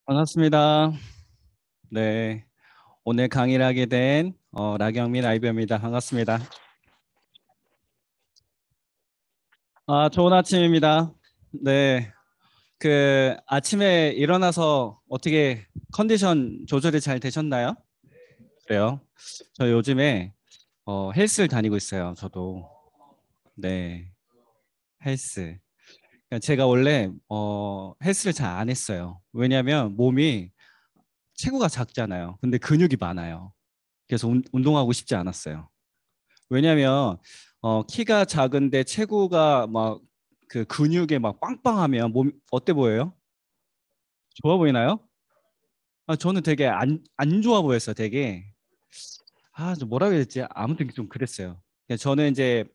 반갑습니다. 네, 오늘 강의를 하게 된 나경민 아이비입니다. 반갑습니다. 좋은 아침입니다. 네, 아침에 일어나서 어떻게 컨디션 조절이 잘 되셨나요? 그래요? 저 요즘에 헬스를 다니고 있어요. 저도. 네, 헬스. 그러니까 제가 원래 헬스를 잘 안 했어요. 왜냐하면 몸이 체구가 작잖아요. 근데 근육이 많아요. 그래서 운동하고 싶지 않았어요. 왜냐면 키가 작은데 체구가 막 그 근육에 막 빵빵하면 몸 어때 보여요? 좋아 보이나요? 저는 되게 안 좋아 보였어요. 되게 좀 뭐라고 해야 되지? 아무튼 좀 그랬어요. 저는 이제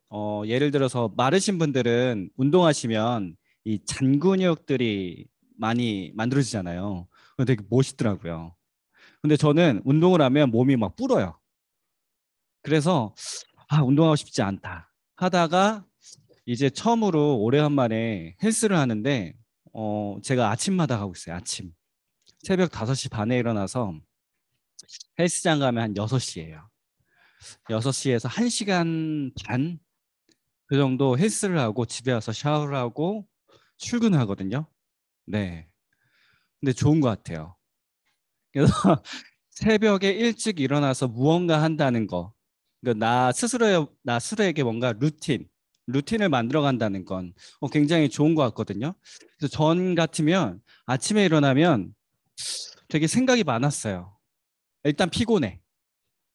예를 들어서 마르신 분들은 운동하시면 이 잔근육들이 많이 만들어지잖아요. 되게 멋있더라고요. 근데 저는 운동을 하면 몸이 막 불어요. 그래서 운동하고 싶지 않다 하다가 이제 처음으로 오래간만에 헬스를 하는데 제가 아침마다 가고 있어요. 아침. 새벽 5시 반에 일어나서 헬스장 가면 한 6시예요. 6시에서 1시간 반 그 정도 헬스를 하고 집에 와서 샤워를 하고 출근하거든요. 네. 근데 좋은 것 같아요. 그래서 새벽에 일찍 일어나서 무언가 한다는 거. 그러니까 나 스스로에게 뭔가 루틴을 만들어 간다는 건 굉장히 좋은 것 같거든요. 그래서 전 같으면 아침에 일어나면 되게 생각이 많았어요. 일단 피곤해.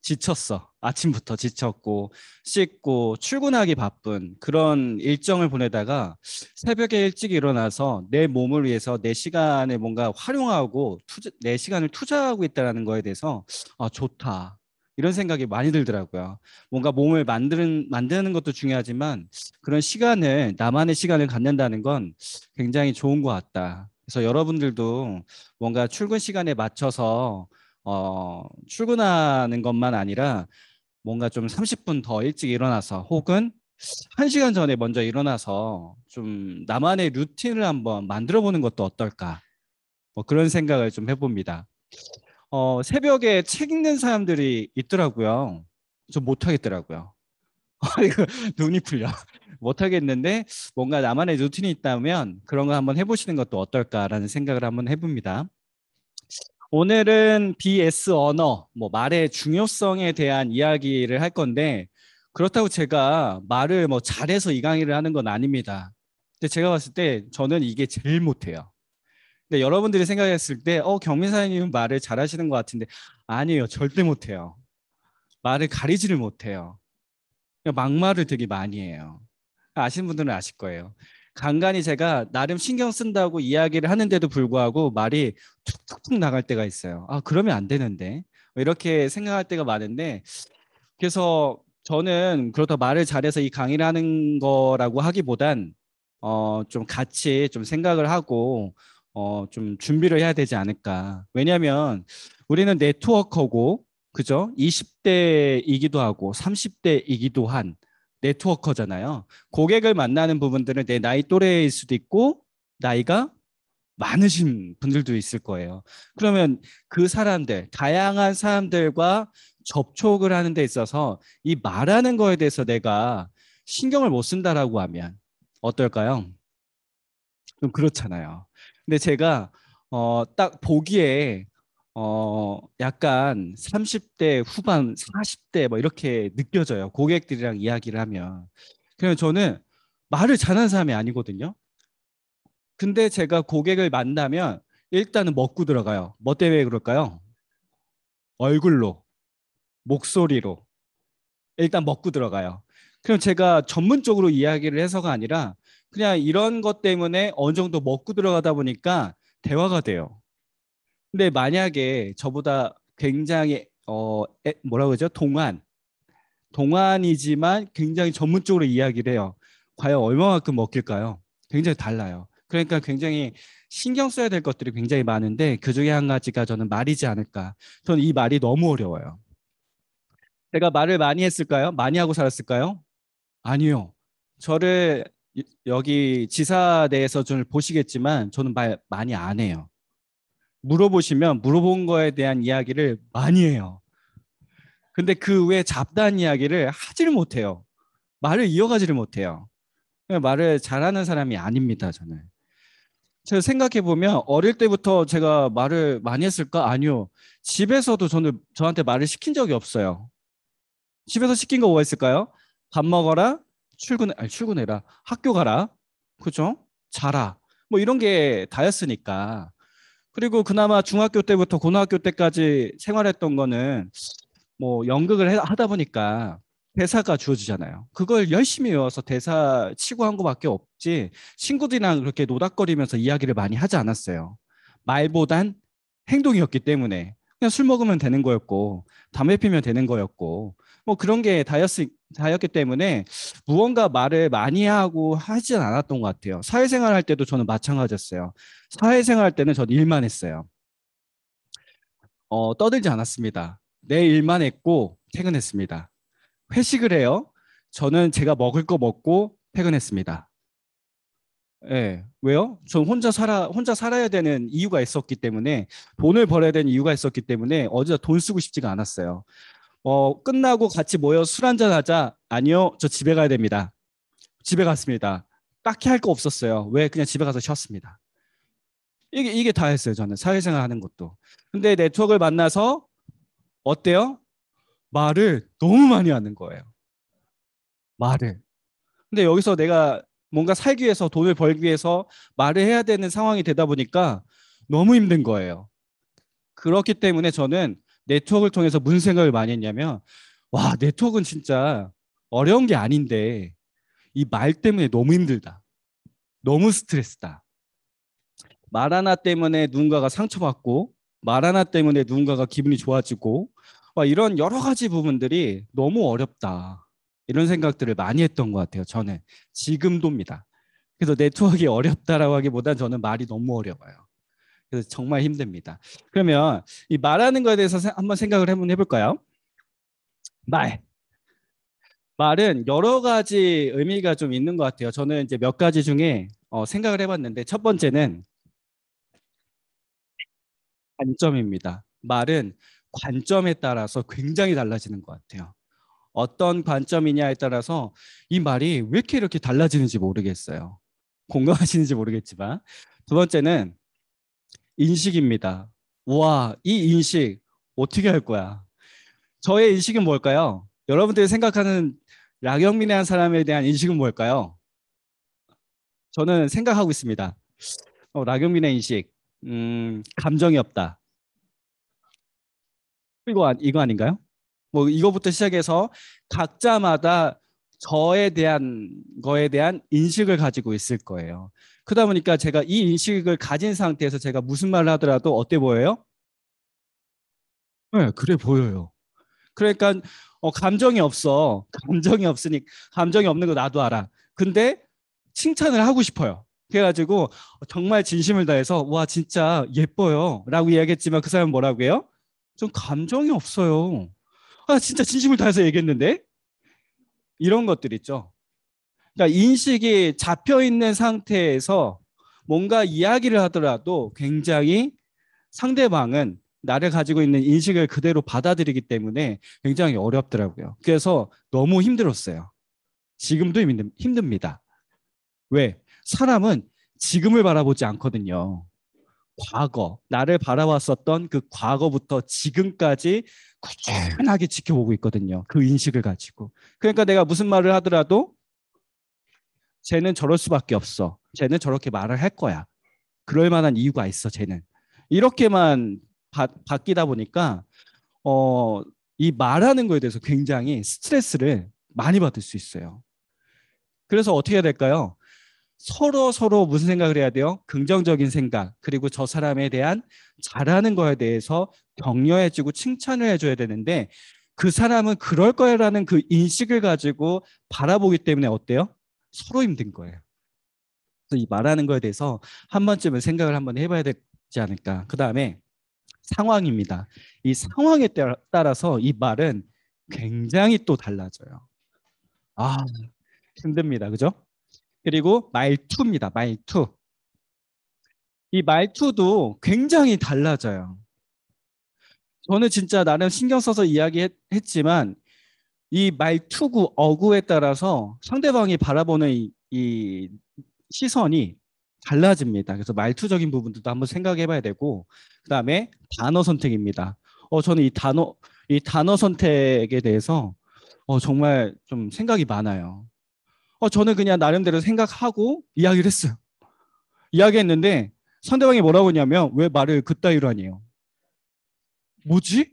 지쳤어. 아침부터 지쳤고 씻고 출근하기 바쁜 그런 일정을 보내다가 새벽에 일찍 일어나서 내 몸을 위해서 내 시간을 뭔가 활용하고 내 시간을 투자하고 있다는 거에 대해서 좋다. 이런 생각이 많이 들더라고요. 뭔가 몸을 만드는 것도 중요하지만 그런 시간을 나만의 시간을 갖는다는 건 굉장히 좋은 것 같다. 그래서 여러분들도 뭔가 출근 시간에 맞춰서 출근하는 것만 아니라 뭔가 좀 30분 더 일찍 일어나서 혹은 1시간 전에 먼저 일어나서 좀 나만의 루틴을 한번 만들어 보는 것도 어떨까? 뭐 그런 생각을 좀 해봅니다. 새벽에 책 읽는 사람들이 있더라고요. 좀 못하겠더라고요. 이거 눈이 풀려. 못하겠는데 뭔가 나만의 루틴이 있다면 그런 거 한번 해보시는 것도 어떨까라는 생각을 한번 해봅니다. 오늘은 BS 언어, 뭐 말의 중요성에 대한 이야기를 할 건데 그렇다고 제가 말을 뭐 잘해서 이 강의를 하는 건 아닙니다. 근데 제가 봤을 때 저는 이게 제일 못해요. 근데 여러분들이 생각했을 때 경민 사장님은 말을 잘하시는 것 같은데 아니에요. 절대 못해요. 말을 가리지를 못해요. 그냥 막말을 되게 많이 해요. 아시는 분들은 아실 거예요. 간간히 제가 나름 신경 쓴다고 이야기를 하는데도 불구하고 말이 툭툭툭 나갈 때가 있어요. 그러면 안 되는데. 이렇게 생각할 때가 많은데 그래서 저는 그렇다 말을 잘해서 이 강의를 하는 거라고 하기보단 좀 같이 좀 생각을 하고 좀 준비를 해야 되지 않을까. 왜냐하면 우리는 네트워커고 그죠? 20대이기도 하고 30대이기도 한 네트워커잖아요. 고객을 만나는 부분들은 내 나이 또래일 수도 있고 나이가 많으신 분들도 있을 거예요. 그러면 그 사람들, 다양한 사람들과 접촉을 하는 데 있어서 이 말하는 거에 대해서 내가 신경을 못 쓴다라고 하면 어떨까요? 좀 그렇잖아요. 근데 제가 딱 보기에 약간 30대 후반, 40대 뭐 이렇게 느껴져요. 고객들이랑 이야기를 하면. 그래서 저는 말을 잘하는 사람이 아니거든요. 근데 제가 고객을 만나면 일단은 먹고 들어가요. 뭐 때문에 그럴까요? 얼굴로, 목소리로. 일단 먹고 들어가요. 그럼 제가 전문적으로 이야기를 해서가 아니라 그냥 이런 것 때문에 어느 정도 먹고 들어가다 보니까 대화가 돼요. 근데 만약에 저보다 굉장히 뭐라고 그러죠? 동안이지만 굉장히 전문적으로 이야기를 해요. 과연 얼마만큼 먹힐까요? 굉장히 달라요. 그러니까 굉장히 신경 써야 될 것들이 굉장히 많은데 그 중에 한 가지가 저는 말이지 않을까. 저는 이 말이 너무 어려워요. 제가 말을 많이 했을까요? 많이 하고 살았을까요? 아니요. 저를 여기 지사 내에서 좀 보시겠지만 저는 말 많이 안 해요. 물어보시면 물어본 거에 대한 이야기를 많이 해요. 근데 그 외에 잡다한 이야기를 하지를 못해요. 말을 이어가지를 못해요. 말을 잘하는 사람이 아닙니다, 저는. 제가 생각해 보면 어릴 때부터 제가 말을 많이 했을까? 아니요. 집에서도 저는 저한테 말을 시킨 적이 없어요. 집에서 시킨 거 뭐가 있을까요? 밥 먹어라, 출근해라, 학교 가라, 그죠? 자라. 뭐 이런 게 다였으니까. 그리고 그나마 중학교 때부터 고등학교 때까지 생활했던 거는 뭐 연극을 하다 보니까 대사가 주어지잖아요. 그걸 열심히 외워서 대사 치고 한 거밖에 없지 친구들이랑 그렇게 노닥거리면서 이야기를 많이 하지 않았어요. 말보단 행동이었기 때문에 그냥 술 먹으면 되는 거였고 담배 피면 되는 거였고 뭐 그런 게 다였기 때문에 무언가 말을 많이 하고 하진 않았던 것 같아요. 사회생활 할 때도 저는 마찬가지였어요. 사회생활 할 때는 저는 일만 했어요. 떠들지 않았습니다. 내 일만 했고 퇴근했습니다. 회식을 해요. 저는 제가 먹을 거 먹고 퇴근했습니다. 예. 왜요? 전 혼자 살아야 되는 이유가 있었기 때문에 돈을 벌어야 되는 이유가 있었기 때문에 어디다 돈 쓰고 싶지가 않았어요. 끝나고 같이 모여 술 한잔 하자. 아니요. 저 집에 가야 됩니다. 집에 갔습니다. 딱히 할 거 없었어요. 왜? 그냥 집에 가서 쉬었습니다. 이게 다 했어요. 저는 사회생활 하는 것도. 근데 네트워크를 만나서 어때요? 말을 너무 많이 하는 거예요. 말을. 근데 여기서 내가 뭔가 살기 위해서 돈을 벌기 위해서 말을 해야 되는 상황이 되다 보니까 너무 힘든 거예요. 그렇기 때문에 저는 네트워크를 통해서 무슨 생각을 많이 했냐면 와, 네트워크는 진짜 어려운 게 아닌데 이 말 때문에 너무 힘들다. 너무 스트레스다. 말 하나 때문에 누군가가 상처받고 말 하나 때문에 누군가가 기분이 좋아지고 이런 여러 가지 부분들이 너무 어렵다. 이런 생각들을 많이 했던 것 같아요. 저는 지금도입니다. 그래서 네트워크가 어렵다라고 하기보단 저는 말이 너무 어려워요. 그래서 정말 힘듭니다. 그러면 이 말하는 거에 대해서 한번 생각을 한번 해볼까요? 말. 말은 여러 가지 의미가 좀 있는 것 같아요. 저는 이제 몇 가지 중에 생각을 해봤는데 첫 번째는 관점입니다. 말은 관점에 따라서 굉장히 달라지는 것 같아요. 어떤 관점이냐에 따라서 이 말이 왜 이렇게 달라지는지 모르겠어요. 공감하시는지 모르겠지만. 두 번째는 인식입니다. 와, 이 인식 어떻게 할 거야? 저의 인식은 뭘까요? 여러분들이 생각하는 락영민이라는 사람에 대한 인식은 뭘까요? 저는 생각하고 있습니다. 락영민의 인식, 감정이 없다. 이거 아닌가요? 뭐 이거부터 시작해서 각자마다 저에 대한 거에 대한 인식을 가지고 있을 거예요. 그러다 보니까 제가 이 인식을 가진 상태에서 제가 무슨 말을 하더라도 어때 보여요? 네, 그래 보여요. 그러니까 감정이 없어. 감정이 없는 거 나도 알아. 근데 칭찬을 하고 싶어요. 그래가지고 정말 진심을 다해서 와 진짜 예뻐요 라고 이야기했지만 그 사람은 뭐라고 해요? 좀 감정이 없어요. 아 진짜 진심을 다해서 얘기했는데 이런 것들 있죠. 그러니까 인식이 잡혀 있는 상태에서 뭔가 이야기를 하더라도 굉장히 상대방은 나를 가지고 있는 인식을 그대로 받아들이기 때문에 굉장히 어렵더라고요. 그래서 너무 힘들었어요. 지금도 힘듭니다. 왜? 사람은 지금을 바라보지 않거든요. 과거, 나를 바라봤었던 그 과거부터 지금까지 꾸준하게 지켜보고 있거든요. 그 인식을 가지고. 그러니까 내가 무슨 말을 하더라도 쟤는 저럴 수밖에 없어. 쟤는 저렇게 말을 할 거야. 그럴 만한 이유가 있어, 쟤는. 이렇게만 바뀌다 보니까 어, 이 말하는 거에 대해서 굉장히 스트레스를 많이 받을 수 있어요. 그래서 어떻게 해야 될까요? 서로 무슨 생각을 해야 돼요? 긍정적인 생각, 그리고 저 사람에 대한 잘하는 거에 대해서 격려해주고 칭찬을 해줘야 되는데 그 사람은 그럴 거라는 그 인식을 가지고 바라보기 때문에 어때요? 서로 힘든 거예요. 그래서 이 말하는 거에 대해서 한 번쯤은 생각을 한번 해봐야 되지 않을까. 그 다음에 상황입니다. 이 상황에 따라서 이 말은 굉장히 또 달라져요. 아, 힘듭니다. 그죠? 그리고 말투입니다. 말투. 이 말투도 굉장히 달라져요. 저는 진짜 나름 신경 써서 이야기했지만 이 말투구 어구에 따라서 상대방이 바라보는 이 시선이 달라집니다. 그래서 말투적인 부분들도 한번 생각해 봐야 되고, 그다음에 단어 선택입니다. 저는 이 단어 선택에 대해서 정말 좀 생각이 많아요. 저는 그냥 나름대로 생각하고 이야기를 했어요. 이야기했는데 상대방이 뭐라고 했냐면 왜 말을 그따위로 하니요? 뭐지?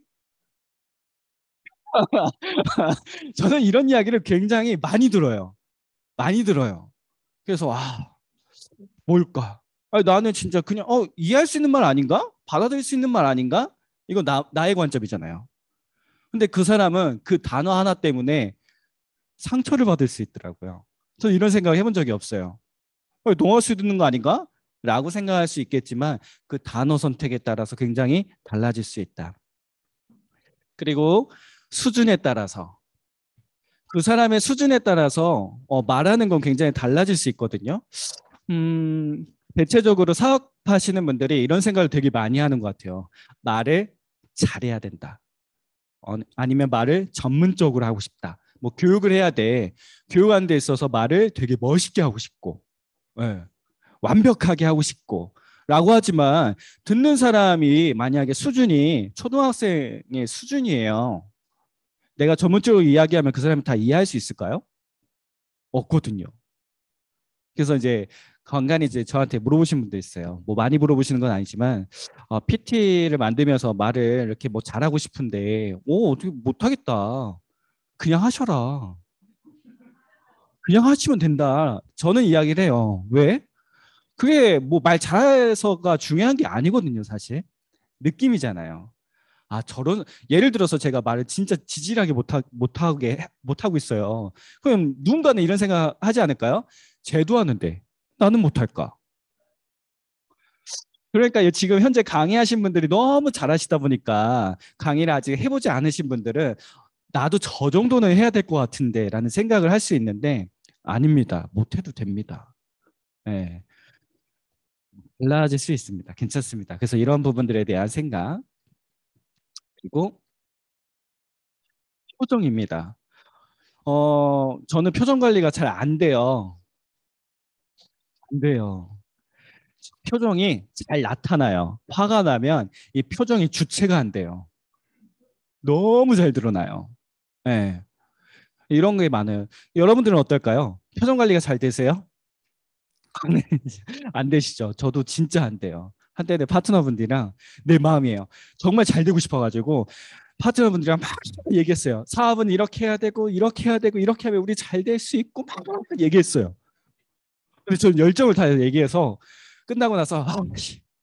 저는 이런 이야기를 굉장히 많이 들어요. 많이 들어요. 그래서 뭘까? 아니, 나는 진짜 그냥 이해할 수 있는 말 아닌가? 받아들일 수 있는 말 아닌가? 이건 나의 관점이잖아요. 근데 그 사람은 그 단어 하나 때문에 상처를 받을 수 있더라고요. 저는 이런 생각 해본 적이 없어요. 동화할 수 있는 거 아닌가? 라고 생각할 수 있겠지만 그 단어 선택에 따라서 굉장히 달라질 수 있다. 그리고 수준에 따라서 그 사람의 수준에 따라서 말하는 건 굉장히 달라질 수 있거든요. 음, 대체적으로 사업하시는 분들이 이런 생각을 되게 많이 하는 것 같아요. 말을 잘해야 된다. 아니면 말을 전문적으로 하고 싶다. 뭐 교육을 해야 돼. 교육하는 데 있어서 말을 되게 멋있게 하고 싶고, 예, 완벽하게 하고 싶고, 라고 하지만 듣는 사람이 만약에 수준이 초등학생의 수준이에요. 내가 전문적으로 이야기하면 그 사람이 다 이해할 수 있을까요? 없거든요. 그래서 이제 간간히 이제 저한테 물어보신 분도 있어요. 뭐 많이 물어보시는 건 아니지만 PT를 만들면서 말을 이렇게 뭐 잘하고 싶은데 어떻게 못하겠다. 그냥 하셔라. 그냥 하시면 된다. 저는 이야기를 해요. 왜? 그게 뭐 말 잘해서가 중요한 게 아니거든요, 사실. 느낌이잖아요. 저런 예를 들어서 제가 말을 진짜 지질하게 못하고 있어요. 그럼 누군가는 이런 생각 하지 않을까요? 쟤도 하는데 나는 못할까? 그러니까 지금 현재 강의하신 분들이 너무 잘하시다 보니까 강의를 아직 해보지 않으신 분들은 나도 저 정도는 해야 될 것 같은데 라는 생각을 할 수 있는데 아닙니다. 못해도 됩니다. 네, 달라질 수 있습니다. 괜찮습니다. 그래서 이런 부분들에 대한 생각 그리고 표정입니다. 저는 표정 관리가 잘 안 돼요. 안 돼요. 표정이 잘 나타나요. 화가 나면 이 표정이 주체가 안 돼요. 너무 잘 드러나요. 네. 이런 게 많아요. 여러분들은 어떨까요? 표정 관리가 잘 되세요? 안 되시죠? 저도 진짜 안 돼요. 한때 내 파트너분들이랑 내 마음이에요. 정말 잘 되고 싶어가지고 파트너분들이랑 막 얘기했어요. 사업은 이렇게 해야 되고 이렇게 해야 되고 이렇게 하면 우리 잘 될 수 있고 막 얘기했어요. 근데 저는 열정을 다 얘기해서 끝나고 나서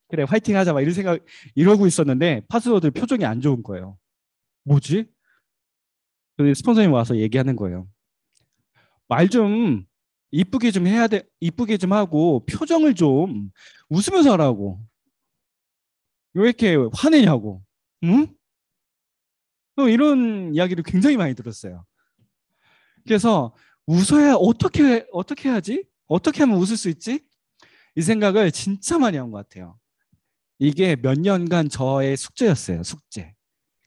그래 화이팅 하자 막 이런 생각 이러고 있었는데 파트너들 표정이 안 좋은 거예요. 뭐지? 스폰서님 와서 얘기하는 거예요. 말 좀 이쁘게 좀 해야 돼. 이쁘게 좀 하고 표정을 좀 웃으면서 하라고. 왜 이렇게 화내냐고. 응? 이런 이야기를 굉장히 많이 들었어요. 그래서 웃어야 어떻게 해야지? 어떻게 하면 웃을 수 있지? 이 생각을 진짜 많이 한 것 같아요. 이게 몇 년간 저의 숙제였어요. 숙제.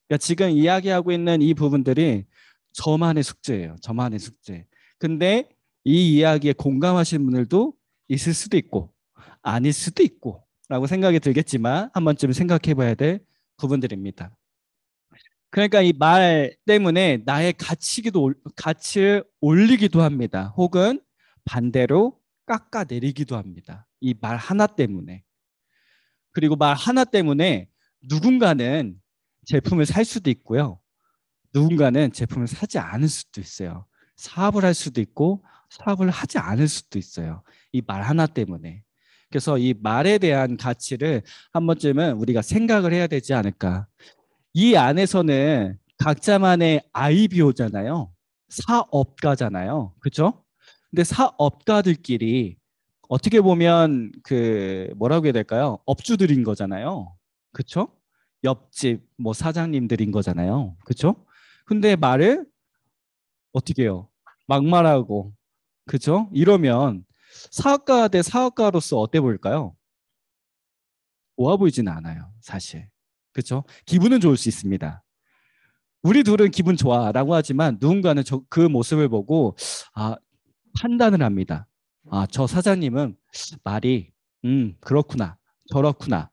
그러니까 지금 이야기하고 있는 이 부분들이 저만의 숙제예요. 저만의 숙제. 근데 이 이야기에 공감하시는 분들도 있을 수도 있고 아닐 수도 있고 라고 생각이 들겠지만 한 번쯤 생각해 봐야 될 부분들입니다. 그러니까 이 말 때문에 나의 가치를 올리기도 합니다. 혹은 반대로 깎아내리기도 합니다. 이 말 하나 때문에. 그리고 말 하나 때문에 누군가는 제품을 살 수도 있고요. 누군가는 제품을 사지 않을 수도 있어요. 사업을 할 수도 있고 사업을 하지 않을 수도 있어요. 이 말 하나 때문에. 그래서 이 말에 대한 가치를 한 번쯤은 우리가 생각을 해야 되지 않을까. 이 안에서는 각자만의 IBO잖아요. 사업가잖아요. 그렇죠? 근데 사업가들끼리 어떻게 보면 그 뭐라고 해야 될까요? 업주들인 거잖아요. 그렇죠? 옆집 뭐 사장님들인 거잖아요. 그렇죠? 근데 말을 어떻게 해요? 막말하고 그렇죠? 이러면 사업가 대 사업가로서 어때 보일까요? 좋아 보이지는 않아요, 사실. 그렇죠? 기분은 좋을 수 있습니다. 우리 둘은 기분 좋아라고 하지만 누군가는 그 모습을 보고 아, 판단을 합니다. 아, 저 사장님은 말이 그렇구나, 저렇구나.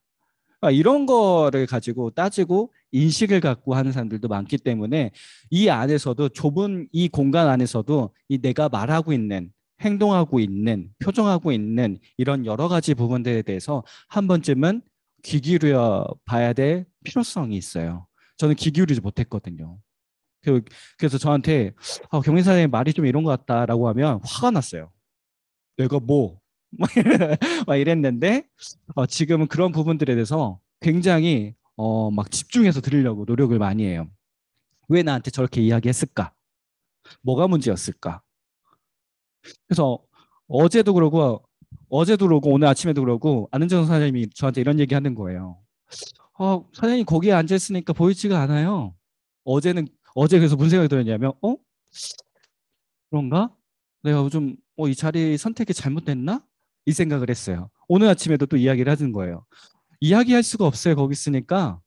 이런 거를 가지고 따지고 인식을 갖고 하는 사람들도 많기 때문에 이 안에서도 좁은 이 공간 안에서도 이 내가 말하고 있는 행동하고 있는 표정하고 있는 이런 여러 가지 부분들에 대해서 한 번쯤은 귀 기울여 봐야 될 필요성이 있어요. 저는 귀 기울이지 못했거든요. 그래서 저한테 경민 사장님 말이 좀 이런 것 같다라고 하면 화가 났어요. 내가 뭐 막 이랬는데 지금은 그런 부분들에 대해서 굉장히 막 집중해서 들으려고 노력을 많이 해요. 왜 나한테 저렇게 이야기했을까? 뭐가 문제였을까? 그래서 어제도 그러고 어제도 그러고 오늘 아침에도 그러고 안은정 사장님이 저한테 이런 얘기 하는 거예요. 사장님 거기에 앉아 있으니까 보이지가 않아요. 어제 그래서 무슨 생각이 들었냐면 그런가? 내가 좀 이 자리 선택이 잘못됐나? 이 생각을 했어요. 오늘 아침에도 또 이야기를 하는 거예요. 이야기할 수가 없어요. 거기 있으니까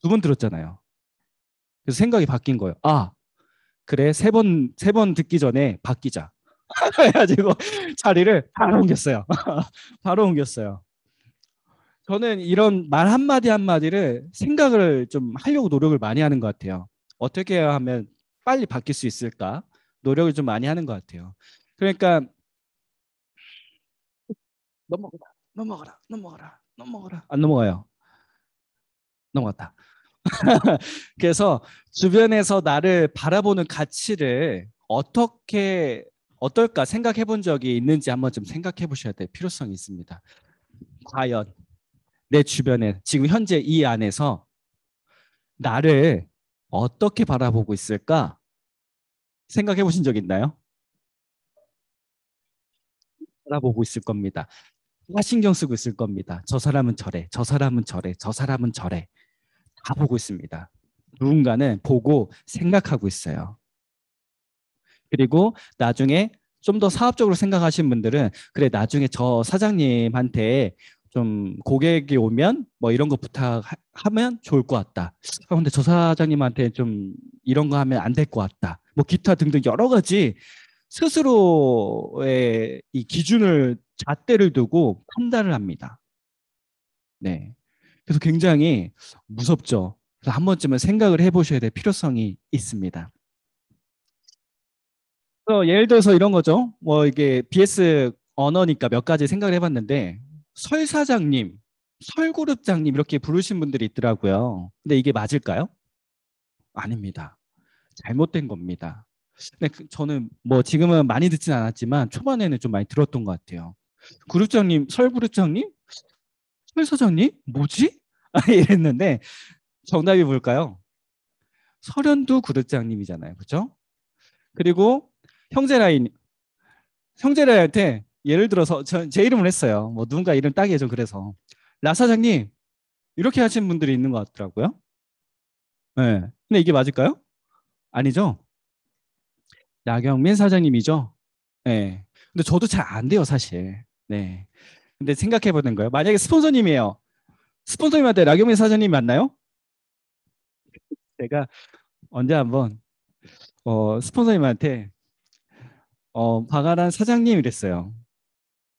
두 번 들었잖아요. 그래서 생각이 바뀐 거예요. 그래 세 번 듣기 전에 바뀌자. 그래가지고 자리를 바로 옮겼어요. 바로 옮겼어요. 저는 이런 말 한마디 한마디를 생각을 좀 하려고 노력을 많이 하는 것 같아요. 어떻게 하면 빨리 바뀔 수 있을까? 노력을 좀 많이 하는 것 같아요. 그러니까 넘어가라, 넘어가라, 넘어가라, 넘어가라. 안 넘어가요. 넘어갔다. 그래서 주변에서 나를 바라보는 가치를 어떨까 생각해 본 적이 있는지 한번 좀 생각해 보셔야 될 필요성이 있습니다. 과연 내 주변에 지금 현재 이 안에서 나를 어떻게 바라보고 있을까 생각해 보신 적 있나요? 바라보고 있을 겁니다. 다 신경 쓰고 있을 겁니다. 저 사람은 저래, 저 사람은 저래, 저 사람은 저래. 다 보고 있습니다. 누군가는 보고 생각하고 있어요. 그리고 나중에 좀 더 사업적으로 생각하신 분들은 그래 나중에 저 사장님한테 좀 고객이 오면 뭐 이런 거 부탁하면 좋을 것 같다. 근데 저 사장님한테 좀 이런 거 하면 안 될 것 같다. 뭐 기타 등등 여러 가지 스스로의 이 기준을 잣대를 두고 판단을 합니다. 네. 그래서 굉장히 무섭죠. 그래서 한 번쯤은 생각을 해보셔야 될 필요성이 있습니다. 예를 들어서 이런 거죠. 뭐 이게 BS 언어니까 몇 가지 생각을 해봤는데 설 사장님, 설그룹장님 이렇게 부르신 분들이 있더라고요. 근데 이게 맞을까요? 아닙니다. 잘못된 겁니다. 근데 저는 뭐 지금은 많이 듣진 않았지만 초반에는 좀 많이 들었던 것 같아요. 그룹장님, 설그룹장님, 설 사장님, 뭐지? 이랬는데 정답이 뭘까요? 설현두 그룹장님이잖아요, 그렇죠? 그리고 형제라인 형제들한테 예를 들어서 제 이름을 했어요. 뭐 누군가 이름 따기에 좀 그래서 라 사장님 이렇게 하시는 분들이 있는 것 같더라고요. 네. 근데 이게 맞을까요? 아니죠. 나경민 사장님이죠. 네. 근데 저도 잘 안 돼요, 사실. 네. 근데 생각해 보는 거예요. 만약에 스폰서님이에요. 스폰서님한테 나경민 사장님 맞나요? 제가 언제 한번 스폰서님한테 박아란 사장님 이랬어요.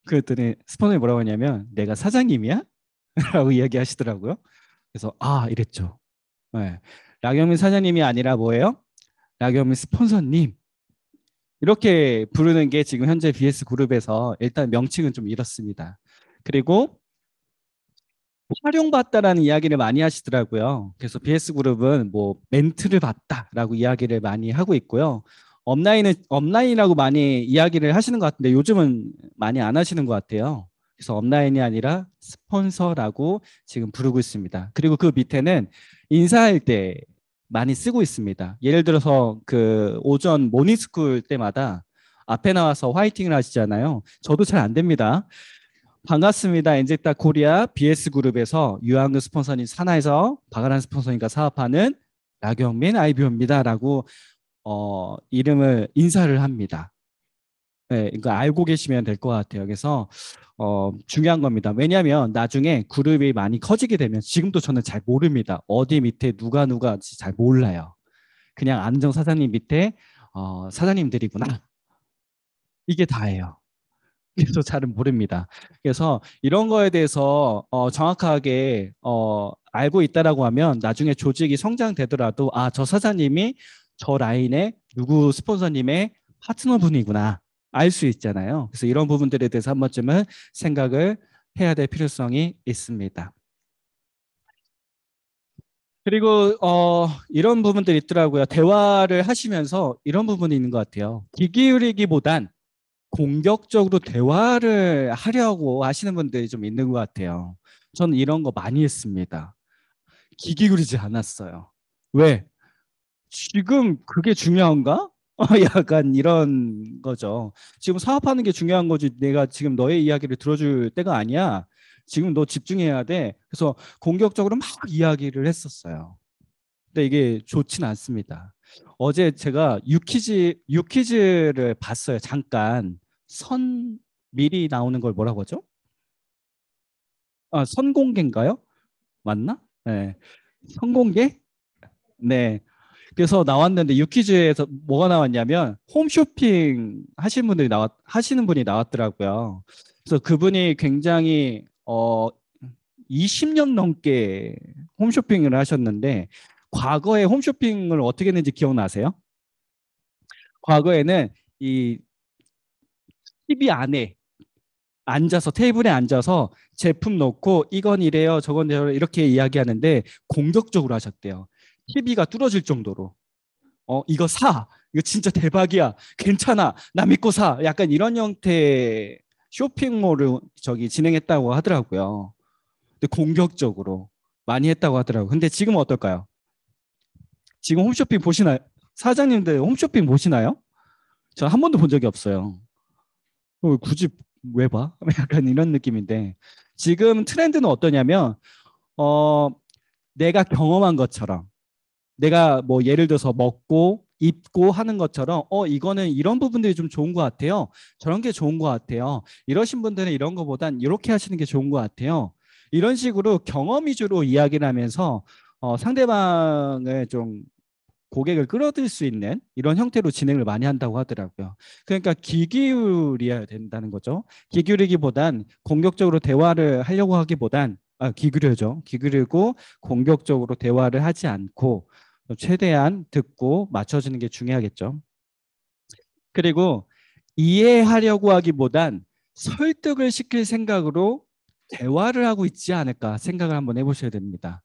그랬더니 스폰서님이 뭐라고 하냐면 내가 사장님이야? 라고 이야기하시더라고요. 그래서 이랬죠. 네. 라경민 사장님이 아니라 뭐예요? 라경민 스폰서님. 이렇게 부르는 게 지금 현재 BS 그룹에서 일단 명칭은 좀 이렇습니다. 그리고 활용받다라는 이야기를 많이 하시더라고요. 그래서 BS 그룹은 뭐 멘트를 받다라고 이야기를 많이 하고 있고요. 업라인이라고 많이 이야기를 하시는 것 같은데 요즘은 많이 안 하시는 것 같아요. 그래서 업라인이 아니라 스폰서라고 지금 부르고 있습니다. 그리고 그 밑에는 인사할 때 많이 쓰고 있습니다. 예를 들어서 그 오전 모닝스쿨 때마다 앞에 나와서 화이팅을 하시잖아요. 저도 잘 안 됩니다. 반갑습니다. 엔젤타 코리아 BS 그룹에서 유한근 스폰서님 산하에서 박아란 스폰서님과 사업하는 나경민 IBO입니다라고 이름을 인사를 합니다. 네, 이거 알고 계시면 될 것 같아요. 그래서 중요한 겁니다. 왜냐하면 나중에 그룹이 많이 커지게 되면 지금도 저는 잘 모릅니다. 어디 밑에 누가 잘 몰라요. 그냥 안정 사장님 밑에 사장님들이구나. 이게 다예요. 그래서 잘은 모릅니다. 그래서 이런 거에 대해서 정확하게 알고 있다라고 하면 나중에 조직이 성장되더라도 아, 저 사장님이 저 라인의 누구 스폰서님의 파트너분이구나 알 수 있잖아요. 그래서 이런 부분들에 대해서 한 번쯤은 생각을 해야 될 필요성이 있습니다. 그리고 이런 부분들이 있더라고요. 대화를 하시면서 이런 부분이 있는 것 같아요. 귀 기울이기보단 공격적으로 대화를 하려고 하시는 분들이 좀 있는 것 같아요. 저는 이런 거 많이 했습니다. 귀 기울이지 않았어요. 왜? 지금 그게 중요한가? 약간 이런 거죠. 지금 사업하는 게 중요한 거지. 내가 지금 너의 이야기를 들어줄 때가 아니야. 지금 너 집중해야 돼. 그래서 공격적으로 막 이야기를 했었어요. 근데 이게 좋지는 않습니다. 어제 제가 유퀴즈를 봤어요. 잠깐 선 미리 나오는 걸 뭐라고 하죠? 아, 선공개인가요? 맞나? 네. 선공개? 네. 그래서 나왔는데 유퀴즈에서 뭐가 나왔냐면 홈쇼핑 하시는 분이 나왔더라고요. 그래서 그분이 굉장히 20년 넘게 홈쇼핑을 하셨는데 과거에 홈쇼핑을 어떻게 했는지 기억나세요? 과거에는 이 TV 안에 앉아서 테이블에 앉아서 제품 놓고 이건 이래요 저건 이래요 이렇게 이야기하는데 공격적으로 하셨대요. TV가 뚫어질 정도로 이거 사 이거 진짜 대박이야 괜찮아 나 믿고 사 약간 이런 형태의 쇼핑몰을 저기 진행했다고 하더라고요. 근데 공격적으로 많이 했다고 하더라고요. 근데 지금은 어떨까요? 지금 홈쇼핑 보시나요? 사장님들 홈쇼핑 보시나요? 저 한 번도 본 적이 없어요. 굳이 왜 봐? 약간 이런 느낌인데 지금 트렌드는 어떠냐면 어, 내가 경험한 것처럼 내가 뭐 예를 들어서 먹고 입고 하는 것처럼 이거는 이런 부분들이 좀 좋은 것 같아요. 저런 게 좋은 것 같아요. 이러신 분들은 이런 거보단 이렇게 하시는 게 좋은 것 같아요. 이런 식으로 경험 위주로 이야기를 하면서 상대방을 좀 고객을 끌어들일 수 있는 이런 형태로 진행을 많이 한다고 하더라고요. 그러니까 귀 기울여야 된다는 거죠. 귀 기울이기보단 공격적으로 대화를 하려고 하기보단 귀 기울여죠. 귀 기울이고 공격적으로 대화를 하지 않고 최대한 듣고 맞춰주는 게 중요하겠죠. 그리고 이해하려고 하기보단 설득을 시킬 생각으로 대화를 하고 있지 않을까 생각을 한번 해보셔야 됩니다.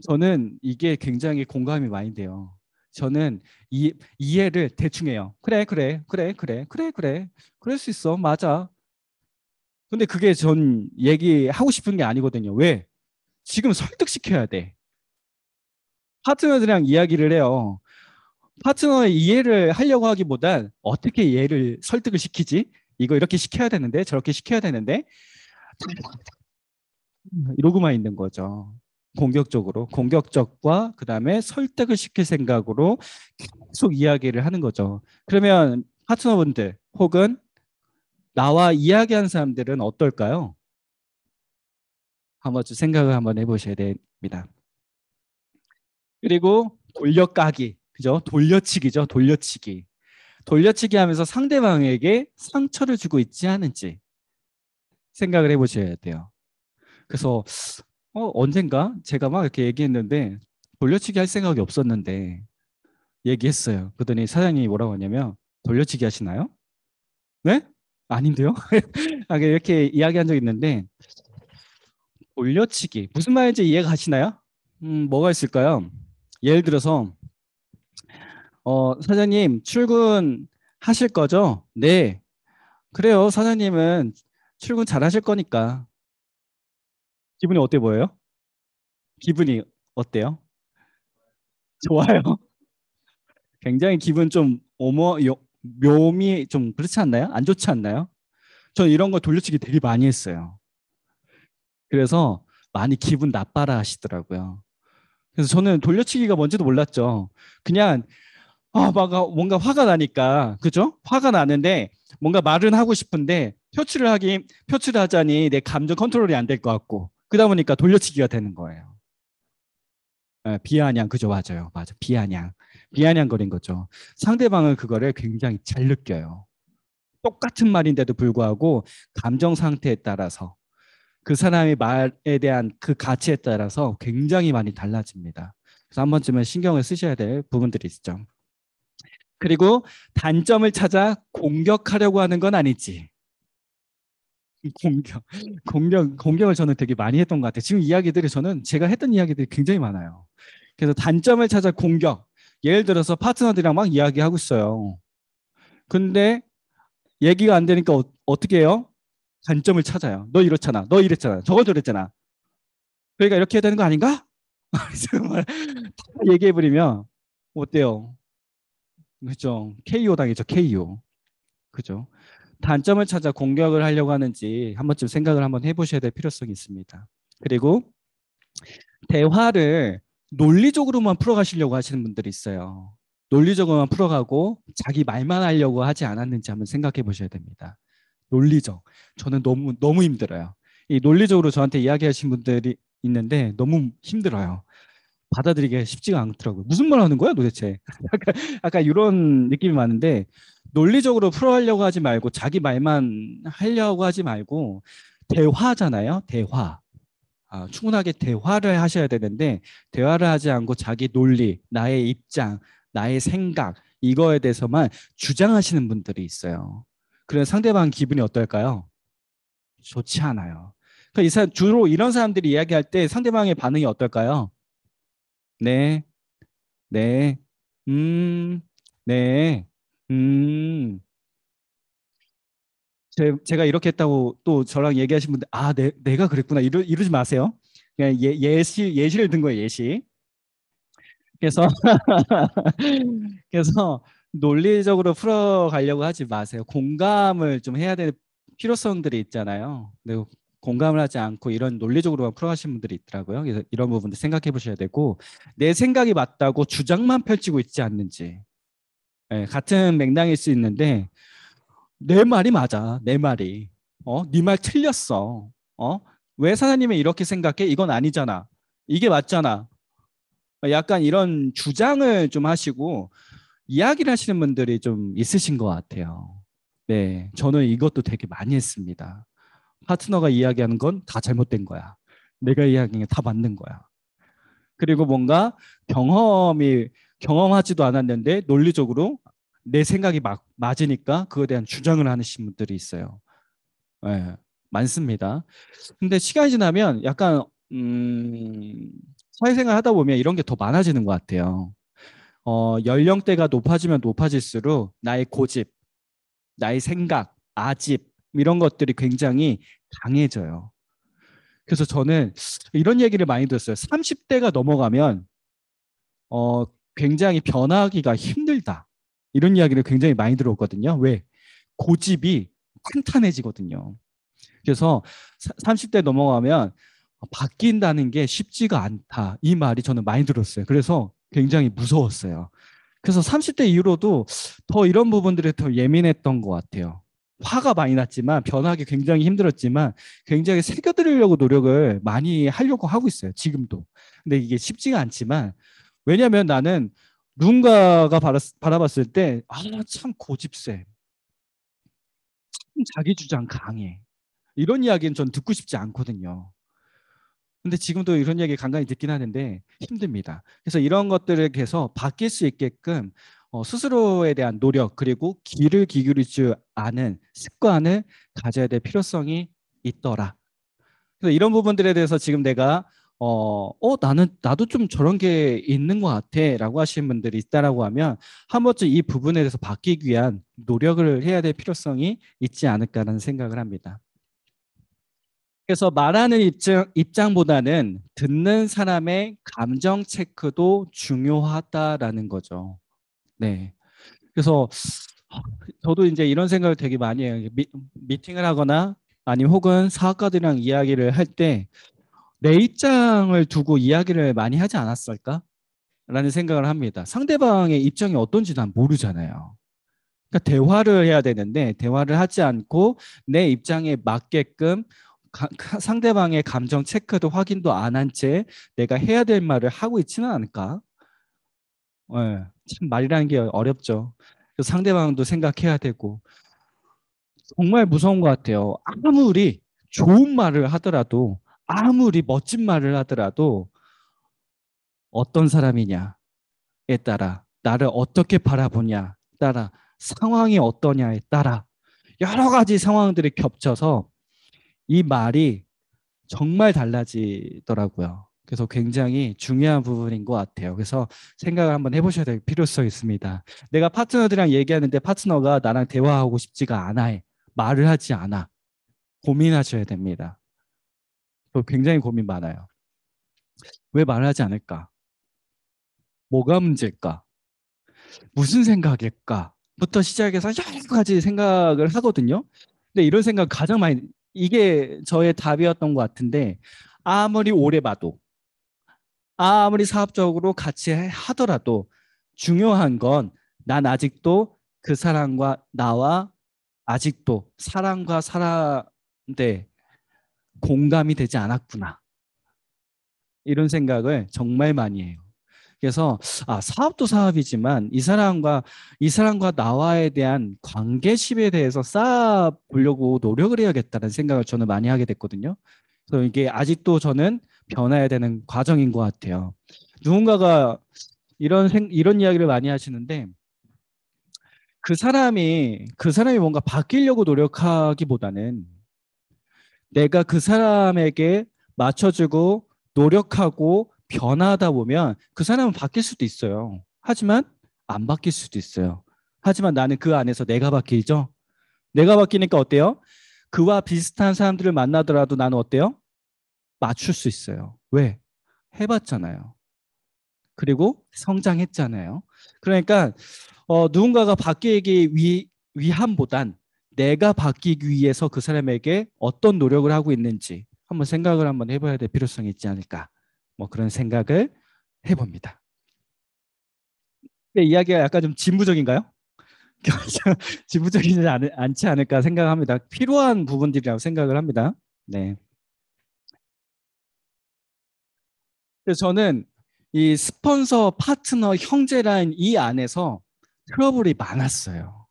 저는 이게 굉장히 공감이 많이 돼요. 저는 이해를 대충 해요. 그래, 그래, 그래, 그래, 그래, 그래. 그럴 수 있어. 맞아. 근데 그게 전 얘기하고 싶은 게 아니거든요. 왜? 지금 설득시켜야 돼. 파트너들이랑 이야기를 해요. 파트너의 이해를 하려고 하기보단 어떻게 얘를 설득을 시키지? 이거 이렇게 시켜야 되는데, 저렇게 시켜야 되는데, 이러고만 있는 거죠. 공격적으로. 공격적과 그다음에 설득을 시킬 생각으로 계속 이야기를 하는 거죠. 그러면 파트너분들 혹은 나와 이야기하는 사람들은 어떨까요? 한번 좀 생각을 한번 해보셔야 됩니다. 그리고 돌려까기, 그죠? 돌려치기죠. 돌려치기. 돌려치기 하면서 상대방에게 상처를 주고 있지 않은지 생각을 해보셔야 돼요. 그래서 언젠가 제가 막 이렇게 얘기했는데 돌려치기 할 생각이 없었는데 얘기했어요. 그러더니 사장님이 뭐라고 하냐면 돌려치기 하시나요? 네? 아닌데요? 이렇게 이야기한 적 있는데 돌려치기 무슨 말인지 이해가 가시나요? 뭐가 있을까요? 예를 들어서 사장님 출근하실 거죠? 네. 그래요. 사장님은 출근 잘 하실 거니까. 기분이 어때 보여요? 기분이 어때요? 좋아요. 굉장히 기분 좀 묘미 좀 그렇지 않나요? 안 좋지 않나요? 저 이런 거 돌려치기 되게 많이 했어요. 그래서 많이 기분 나빠라 하시더라고요. 그래서 저는 돌려치기가 뭔지도 몰랐죠. 그냥 막 뭔가 화가 나니까, 그죠? 화가 나는데 뭔가 말은 하고 싶은데 표출을 하자니 내 감정 컨트롤이 안 될 것 같고, 그러다 보니까 돌려치기가 되는 거예요. 비아냥, 그죠? 맞아요. 맞아. 비아냥 거린 거죠. 상대방은 그거를 굉장히 잘 느껴요. 똑같은 말인데도 불구하고 감정 상태에 따라서 그 사람의 말에 대한 그 가치에 따라서 굉장히 많이 달라집니다. 그래서 한 번쯤은 신경을 쓰셔야 될 부분들이 있죠. 그리고 단점을 찾아 공격하려고 하는 건 아니지. 공격, 공격을 저는 되게 많이 했던 것 같아요. 지금 이야기들이 저는 제가 했던 이야기들이 굉장히 많아요. 그래서 단점을 찾아 공격. 예를 들어서 파트너들이랑 막 이야기하고 있어요. 근데 얘기가 안 되니까 어떻게 해요? 단점을 찾아요. 너 이렇잖아. 너 이랬잖아. 저거 저랬잖아. 그러니까 이렇게 해야 되는 거 아닌가? 정말 얘기해버리면 어때요? 그죠? KO 당이죠. KO. 그죠? 단점을 찾아 공격을 하려고 하는지 한 번쯤 생각을 한번 해보셔야 될 필요성이 있습니다. 그리고 대화를 논리적으로만 풀어가시려고 하시는 분들이 있어요. 논리적으로만 풀어가고 자기 말만 하려고 하지 않았는지 한번 생각해 보셔야 됩니다. 논리적. 저는 너무 힘들어요. 이 논리적으로 저한테 이야기하신 분들이 있는데 너무 힘들어요. 받아들이기가 쉽지가 않더라고요. 무슨 말 하는 거야 도대체? 약간 이런 느낌이 많은데 논리적으로 풀어가려고 하지 말고 자기 말만 하려고 하지 말고 대화잖아요. 대화. 충분하게 대화를 하셔야 되는데 대화를 하지 않고 자기 논리, 나의 입장, 나의 생각 이거에 대해서만 주장하시는 분들이 있어요. 그래서 상대방 기분이 어떨까요? 좋지 않아요. 주로 이런 사람들이 이야기할 때 상대방의 반응이 어떨까요? 네, 네, 음, 네, 음. 제가 이렇게 했다고 또 저랑 얘기하신 분들, 내가 그랬구나. 이러지 마세요. 그냥 예시를 든 거예요, 예시. 그래서 그래서 논리적으로 풀어가려고 하지 마세요. 공감을 좀 해야 될 필요성들이 있잖아요. 근데 공감을 하지 않고 이런 논리적으로만 풀어가시는 분들이 있더라고요. 그래서 이런 부분들 생각해 보셔야 되고 내 생각이 맞다고 주장만 펼치고 있지 않는지. 같은 맥락일 수 있는데 내 말이 맞아. 내 말이. 네 말 틀렸어. 어? 왜 사장님이 이렇게 생각해? 이건 아니잖아. 이게 맞잖아. 약간 이런 주장을 좀 하시고 이야기를 하시는 분들이 좀 있으신 것 같아요. 네, 저는 이것도 되게 많이 했습니다. 파트너가 이야기하는 건 다 잘못된 거야. 내가 이야기하는 게 다 맞는 거야. 그리고 뭔가 경험하지도 않았는데 논리적으로 내 생각이 맞으니까 그거에 대한 주장을 하시는 분들이 있어요. 네, 많습니다. 근데 시간이 지나면 약간 사회생활 하다 보면 이런 게 더 많아지는 것 같아요. 연령대가 높아지면 높아질수록 나의 고집, 나의 생각, 아집 이런 것들이 굉장히 강해져요. 그래서 저는 이런 얘기를 많이 들었어요. 30대가 넘어가면 어, 굉장히 변하기가 힘들다. 이런 이야기를 굉장히 많이 들었거든요. 왜? 고집이 탄탄해지거든요. 그래서 30대 넘어가면 바뀐다는 게 쉽지가 않다. 이 말이 저는 많이 들었어요. 그래서 굉장히 무서웠어요. 그래서 30대 이후로도 더 이런 부분들에 더 예민했던 것 같아요. 화가 많이 났지만 변하기 굉장히 힘들었지만 굉장히 새겨드리려고 노력을 많이 하려고 하고 있어요. 지금도. 근데 이게 쉽지가 않지만 왜냐하면 나는 누군가가 바라봤을 때 참 고집세. 참 자기 주장 강해. 이런 이야기는 전 듣고 싶지 않거든요. 근데 지금도 이런 얘기 간간히 듣긴 하는데 힘듭니다. 그래서 이런 것들을 계속 바뀔 수 있게끔 스스로에 대한 노력 그리고 귀를 기울이지 않은 습관을 가져야 될 필요성이 있더라. 그래서 이런 부분들에 대해서 지금 내가 나도 좀 저런 게 있는 것 같아라고 하시는 분들이 있다라고 하면 한 번쯤 이 부분에 대해서 바뀌기 위한 노력을 해야 될 필요성이 있지 않을까라는 생각을 합니다. 그래서 말하는 입장보다는 듣는 사람의 감정 체크도 중요하다라는 거죠. 네. 그래서 저도 이제 이런 생각을 되게 많이 해요. 미팅을 하거나 아니면 혹은 사업가들이랑 이야기를 할 때 내 입장을 두고 이야기를 많이 하지 않았을까? 라는 생각을 합니다. 상대방의 입장이 어떤지 난 모르잖아요. 그러니까 대화를 해야 되는데 대화를 하지 않고 내 입장에 맞게끔 상대방의 감정 체크도 확인도 안 한 채 내가 해야 될 말을 하고 있지는 않을까? 예, 참 말이라는 게 어렵죠. 그래서 상대방도 생각해야 되고 정말 무서운 것 같아요. 아무리 좋은 말을 하더라도 아무리 멋진 말을 하더라도 어떤 사람이냐에 따라 나를 어떻게 바라보냐에 따라 상황이 어떠냐에 따라 여러 가지 상황들이 겹쳐서 이 말이 정말 달라지더라고요. 그래서 굉장히 중요한 부분인 것 같아요. 그래서 생각을 한번 해보셔야 될 필요성이 있습니다. 내가 파트너들이랑 얘기하는데 파트너가 나랑 대화하고 싶지가 않아. 말을 하지 않아. 고민하셔야 됩니다. 저 굉장히 고민 많아요. 왜 말을 하지 않을까? 뭐가 문제일까? 무슨 생각일까? 부터 시작해서 여러 가지 생각을 하거든요. 근데 이런 생각 가장 많이 이게 저의 답이었던 것 같은데 아무리 오래 봐도 아무리 사업적으로 같이 하더라도 중요한 건 난 아직도 그 사람과 나와 아직도 사람과 사람인데 공감이 되지 않았구나. 이런 생각을 정말 많이 해요. 그래서 사업도 사업이지만 이 사람과 나와에 대한 관계심에 대해서 쌓아 보려고 노력을 해야겠다는 생각을 저는 많이 하게 됐거든요. 그래서 이게 아직도 저는 변해야 되는 과정인 것 같아요. 누군가가 이런 이야기를 많이 하시는데 그 사람이 뭔가 바뀌려고 노력하기보다는 내가 그 사람에게 맞춰주고 노력하고 변하다 보면 그 사람은 바뀔 수도 있어요. 하지만 안 바뀔 수도 있어요. 하지만 나는 그 안에서 내가 바뀌죠. 내가 바뀌니까 어때요? 그와 비슷한 사람들을 만나더라도 나는 어때요? 맞출 수 있어요. 왜? 해봤잖아요. 그리고 성장했잖아요. 그러니까 누군가가 바뀌기 위함보단 내가 바뀌기 위해서 그 사람에게 어떤 노력을 하고 있는지 한번 생각을 해봐야 될 필요성이 있지 않을까. 뭐 그런 생각을 해봅니다. 이야기가 약간 좀 진부적인가요? 진부적이지 않지 않을까 생각합니다. 필요한 부분들이라고 생각을 합니다. 네. 그래서 저는 이 스폰서, 파트너, 형제라는 이 안에서 트러블이 많았어요.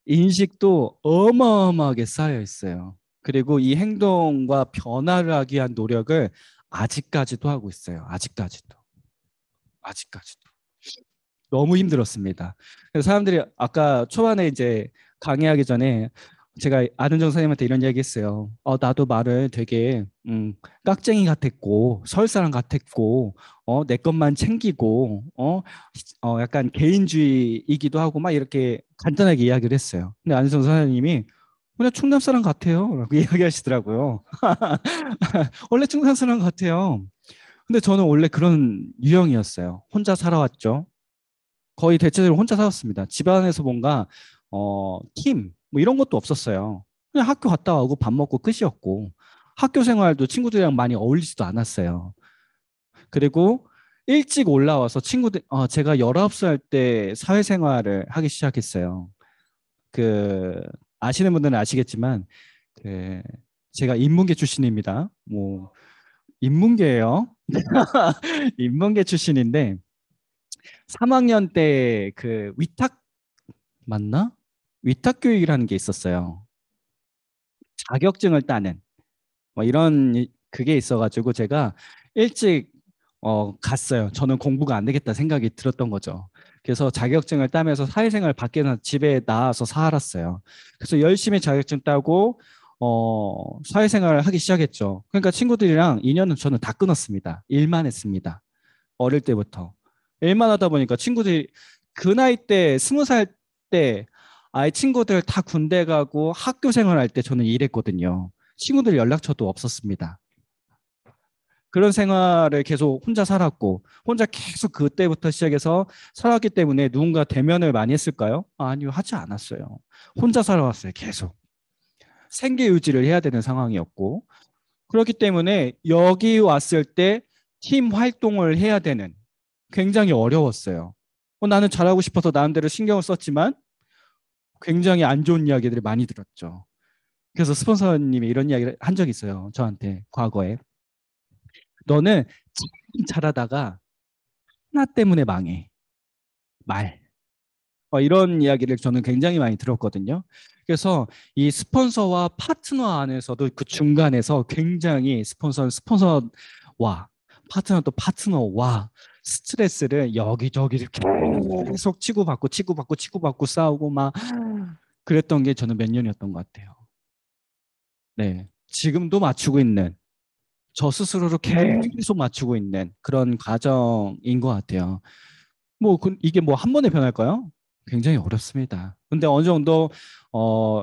인식도 어마어마하게 쌓여 있어요. 그리고 이 행동과 변화를 하기 위한 노력을 아직까지도 하고 있어요. 아직까지도. 아직까지도. 너무 힘들었습니다. 그래서 사람들이 아까 초반에 이제 강의하기 전에 제가 아는정 선생님한테 이런 얘기 했어요. 나도 말을 되게 깍쟁이 같았고 서울 사람 같았고 내 것만 챙기고 약간 개인주의이기도 하고 막 이렇게 간단하게 이야기를 했어요. 근데 안은정 선생님이 그냥 충남 사람 같아요 라고 이야기하시더라고요. 원래 충남 사람 같아요. 근데 저는 원래 그런 유형이었어요. 혼자 살아왔죠. 거의 대체적으로 혼자 살았습니다. 집안에서 뭔가 팀 뭐 이런 것도 없었어요. 그냥 학교 갔다 오고 밥 먹고 끝이었고 학교 생활도 친구들이랑 많이 어울리지도 않았어요. 그리고 일찍 올라와서 제가 19살 때 사회생활을 하기 시작했어요. 그 아시는 분들은 아시겠지만 그 제가 인문계 출신입니다. 뭐 인문계예요. 인문계 출신인데 3학년 때 그 위탁 맞나? 위탁 교육이라는 게 있었어요. 자격증을 따는 뭐 이런 그게 있어가지고 제가 일찍 갔어요. 저는 공부가 안 되겠다 생각이 들었던 거죠. 그래서 자격증을 따면서 사회생활 밖에서 집에 나와서 살았어요. 그래서 열심히 자격증 따고 사회생활을 하기 시작했죠. 그러니까 친구들이랑 인연은 저는 다 끊었습니다. 일만 했습니다. 어릴 때부터. 일만 하다 보니까 친구들이 그 나이 때 20살 때 아예 친구들 다 군대 가고 학교 생활할 때 저는 일했거든요. 친구들 연락처도 없었습니다. 그런 생활을 계속 혼자 살았고 혼자 계속 그때부터 시작해서 살았기 때문에 누군가 대면을 많이 했을까요? 아니요, 하지 않았어요. 혼자 살아왔어요. 계속. 생계 유지를 해야 되는 상황이었고 그렇기 때문에 여기 왔을 때 팀 활동을 해야 되는 굉장히 어려웠어요. 나는 잘하고 싶어서 나름대로 신경을 썼지만 굉장히 안 좋은 이야기들이 많이 들었죠. 그래서 스폰서님이 이런 이야기를 한 적이 있어요. 저한테 과거에. 너는 참 잘하다가 하나 때문에 망해. 말. 이런 이야기를 저는 굉장히 많이 들었거든요. 그래서 이 스폰서와 파트너 안에서도 그 중간에서 굉장히 스폰서와 파트너 또 파트너와 스트레스를 여기저기 이렇게 계속 치고받고 싸우고 막 그랬던 게 저는 몇 년이었던 것 같아요. 네. 지금도 맞추고 있는 저 스스로를 계속 맞추고 있는 그런 과정인 것 같아요. 이게 뭐 한 번에 변할까요? 굉장히 어렵습니다. 근데 어느 정도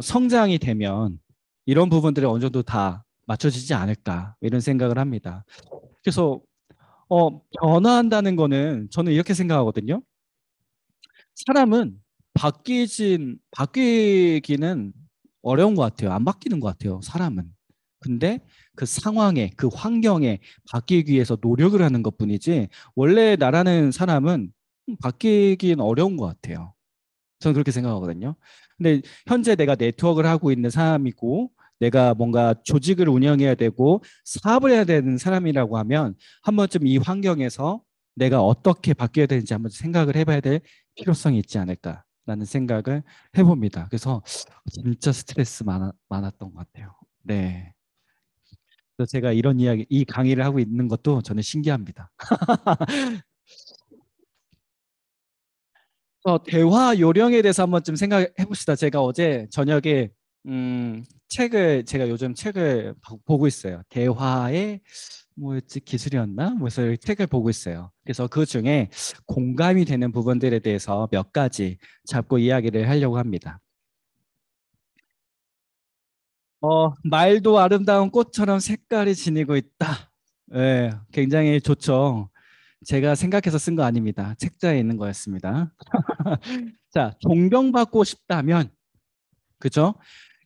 성장이 되면 이런 부분들이 어느 정도 다 맞춰지지 않을까 이런 생각을 합니다. 그래서 변화한다는 거는 저는 이렇게 생각하거든요. 사람은 바뀌기는 어려운 것 같아요. 안 바뀌는 것 같아요. 사람은. 근데 그 상황에, 그 환경에 바뀌기 위해서 노력을 하는 것뿐이지 원래 나라는 사람은 바뀌긴 어려운 것 같아요. 저는 그렇게 생각하거든요. 근데 현재 내가 네트워크를 하고 있는 사람이고 내가 뭔가 조직을 운영해야 되고 사업을 해야 되는 사람이라고 하면 한 번쯤 이 환경에서 내가 어떻게 바뀌어야 되는지 한번 생각을 해봐야 될 필요성이 있지 않을까라는 생각을 해봅니다. 그래서 진짜 스트레스 많았던 것 같아요. 네. 그래서 제가 이런 이야기, 이 강의를 하고 있는 것도 저는 신기합니다. 대화 요령에 대해서 한번 좀 생각해 봅시다. 제가 어제 저녁에 제가 요즘 책을 보고 있어요. 대화의 뭐였지 기술이었나? 그래서 책을 보고 있어요. 그래서 그 중에 공감이 되는 부분들에 대해서 몇 가지 잡고 이야기를 하려고 합니다. 말도 아름다운 꽃처럼 색깔이 지니고 있다. 네, 굉장히 좋죠. 제가 생각해서 쓴 거 아닙니다. 책자에 있는 거였습니다. 자, 존경받고 싶다면, 그죠?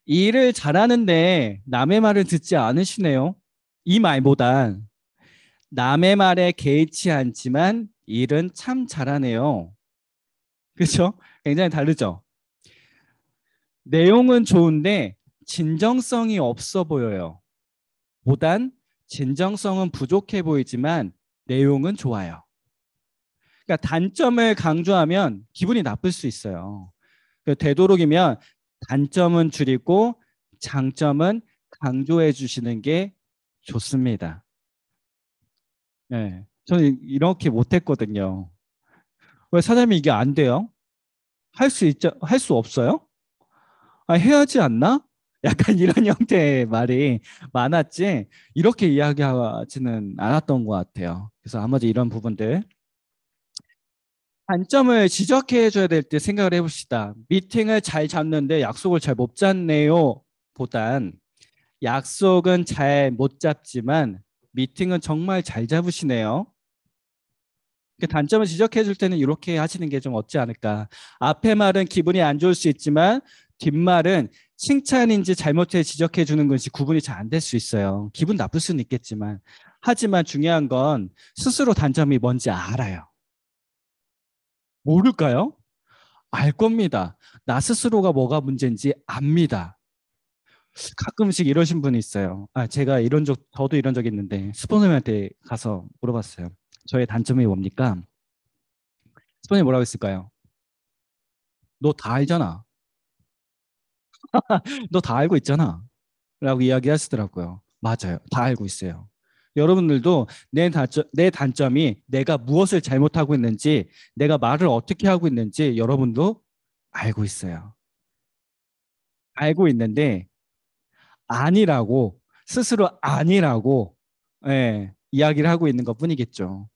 일을 잘하는데 남의 말을 듣지 않으시네요. 이 말보단 남의 말에 개의치 않지만 일은 참 잘하네요. 그죠? 굉장히 다르죠? 내용은 좋은데 진정성이 없어 보여요. 보단 진정성은 부족해 보이지만 내용은 좋아요. 그러니까 단점을 강조하면 기분이 나쁠 수 있어요. 되도록이면 단점은 줄이고 장점은 강조해 주시는 게 좋습니다. 네. 저는 이렇게 못했거든요. 왜 사장님이 이게 안 돼요? 할 수 없어요? 해야지 않나? 약간 이런 형태의 말이 많았지, 이렇게 이야기하지는 않았던 것 같아요. 그래서 아마도 이런 부분들 단점을 지적해 줘야 될 때 생각을 해봅시다. 미팅을 잘 잡는데 약속을 잘 못 잡네요. 보단 약속은 잘 못 잡지만 미팅은 정말 잘 잡으시네요. 그 단점을 지적해 줄 때는 이렇게 하시는 게 좀 어찌 않을까. 앞에 말은 기분이 안 좋을 수 있지만 뒷말은 칭찬인지 잘못해 지적해 주는 것이 구분이 잘 안 될 수 있어요. 기분 나쁠 수는 있겠지만. 하지만 중요한 건 스스로 단점이 뭔지 알아요. 모를까요? 알 겁니다. 나 스스로가 뭐가 문제인지 압니다. 가끔씩 이러신 분이 있어요. 제가 저도 이런 적 있는데 스폰서님한테 가서 물어봤어요. 저의 단점이 뭡니까? 스폰서님 뭐라고 했을까요? 너 다 알잖아. 너 다 알고 있잖아. 라고 이야기하시더라고요. 맞아요. 다 알고 있어요. 여러분들도 내 단점이 내가 무엇을 잘못하고 있는지, 내가 말을 어떻게 하고 있는지 여러분도 알고 있어요. 알고 있는데 아니라고, 스스로 아니라고, 이야기를 하고 있는 것 뿐이겠죠.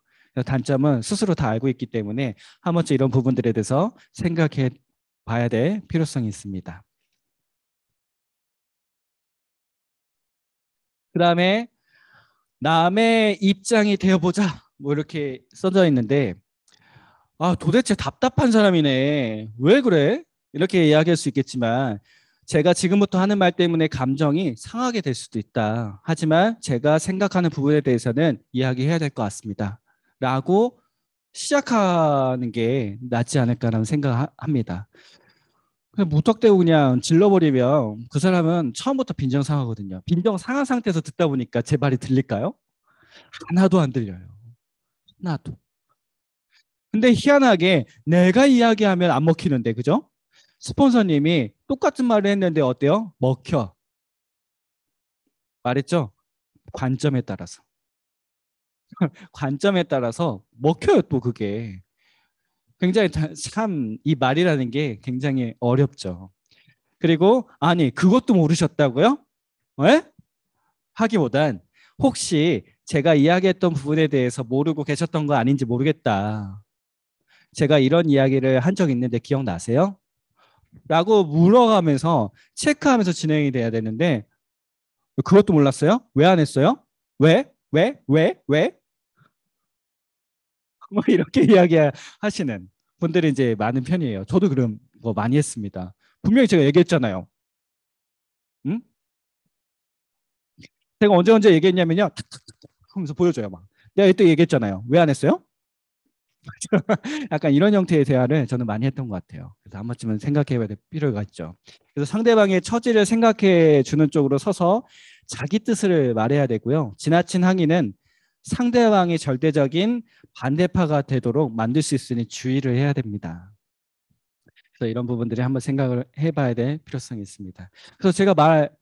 단점은 스스로 다 알고 있기 때문에 한 번쯤 이런 부분들에 대해서 생각해 봐야 될 필요성이 있습니다. 그 다음에 남의 입장이 되어보자, 뭐 이렇게 써져 있는데, 도대체 답답한 사람이네. 왜 그래? 이렇게 이야기할 수 있겠지만 제가 지금부터 하는 말 때문에 감정이 상하게 될 수도 있다. 하지만 제가 생각하는 부분에 대해서는 이야기해야 될 것 같습니다. 라고 시작하는 게 낫지 않을까라는 생각합니다. 그냥 무턱대고 그냥 질러버리면 그 사람은 처음부터 빈정상하거든요. 빈정상한 상태에서 듣다 보니까 제 말이 들릴까요? 하나도 안 들려요. 하나도. 근데 희한하게 내가 이야기하면 안 먹히는데, 그죠? 스폰서님이 똑같은 말을 했는데 어때요? 먹혀. 말했죠? 관점에 따라서. 관점에 따라서 먹혀요, 또 그게. 굉장히 참 이 말이라는 게 굉장히 어렵죠. 그리고 아니 그것도 모르셨다고요? 왜? 하기보단 혹시 제가 이야기했던 부분에 대해서 모르고 계셨던 거 아닌지 모르겠다. 제가 이런 이야기를 한 적 있는데 기억나세요? 라고 물어가면서 체크하면서 진행이 돼야 되는데 그것도 몰랐어요? 왜 안 했어요? 왜? 왜? 왜? 왜? 뭐 이렇게 이야기하시는 분들이 이제 많은 편이에요. 저도 그런 거 많이 했습니다. 분명히 제가 얘기했잖아요. 응? 제가 언제 얘기했냐면요. 탁탁탁탁 하면서 보여줘요. 막. 내가 이때 얘기했잖아요. 왜 안 했어요? 약간 이런 형태의 대화를 저는 많이 했던 것 같아요. 그래서 한 번쯤은 생각해 봐야 될 필요가 있죠. 그래서 상대방의 처지를 생각해 주는 쪽으로 서서 자기 뜻을 말해야 되고요. 지나친 항의는 상대방이 절대적인 반대파가 되도록 만들 수 있으니 주의를 해야 됩니다. 그래서 이런 부분들이 한번 생각을 해봐야 될 필요성이 있습니다. 그래서 제가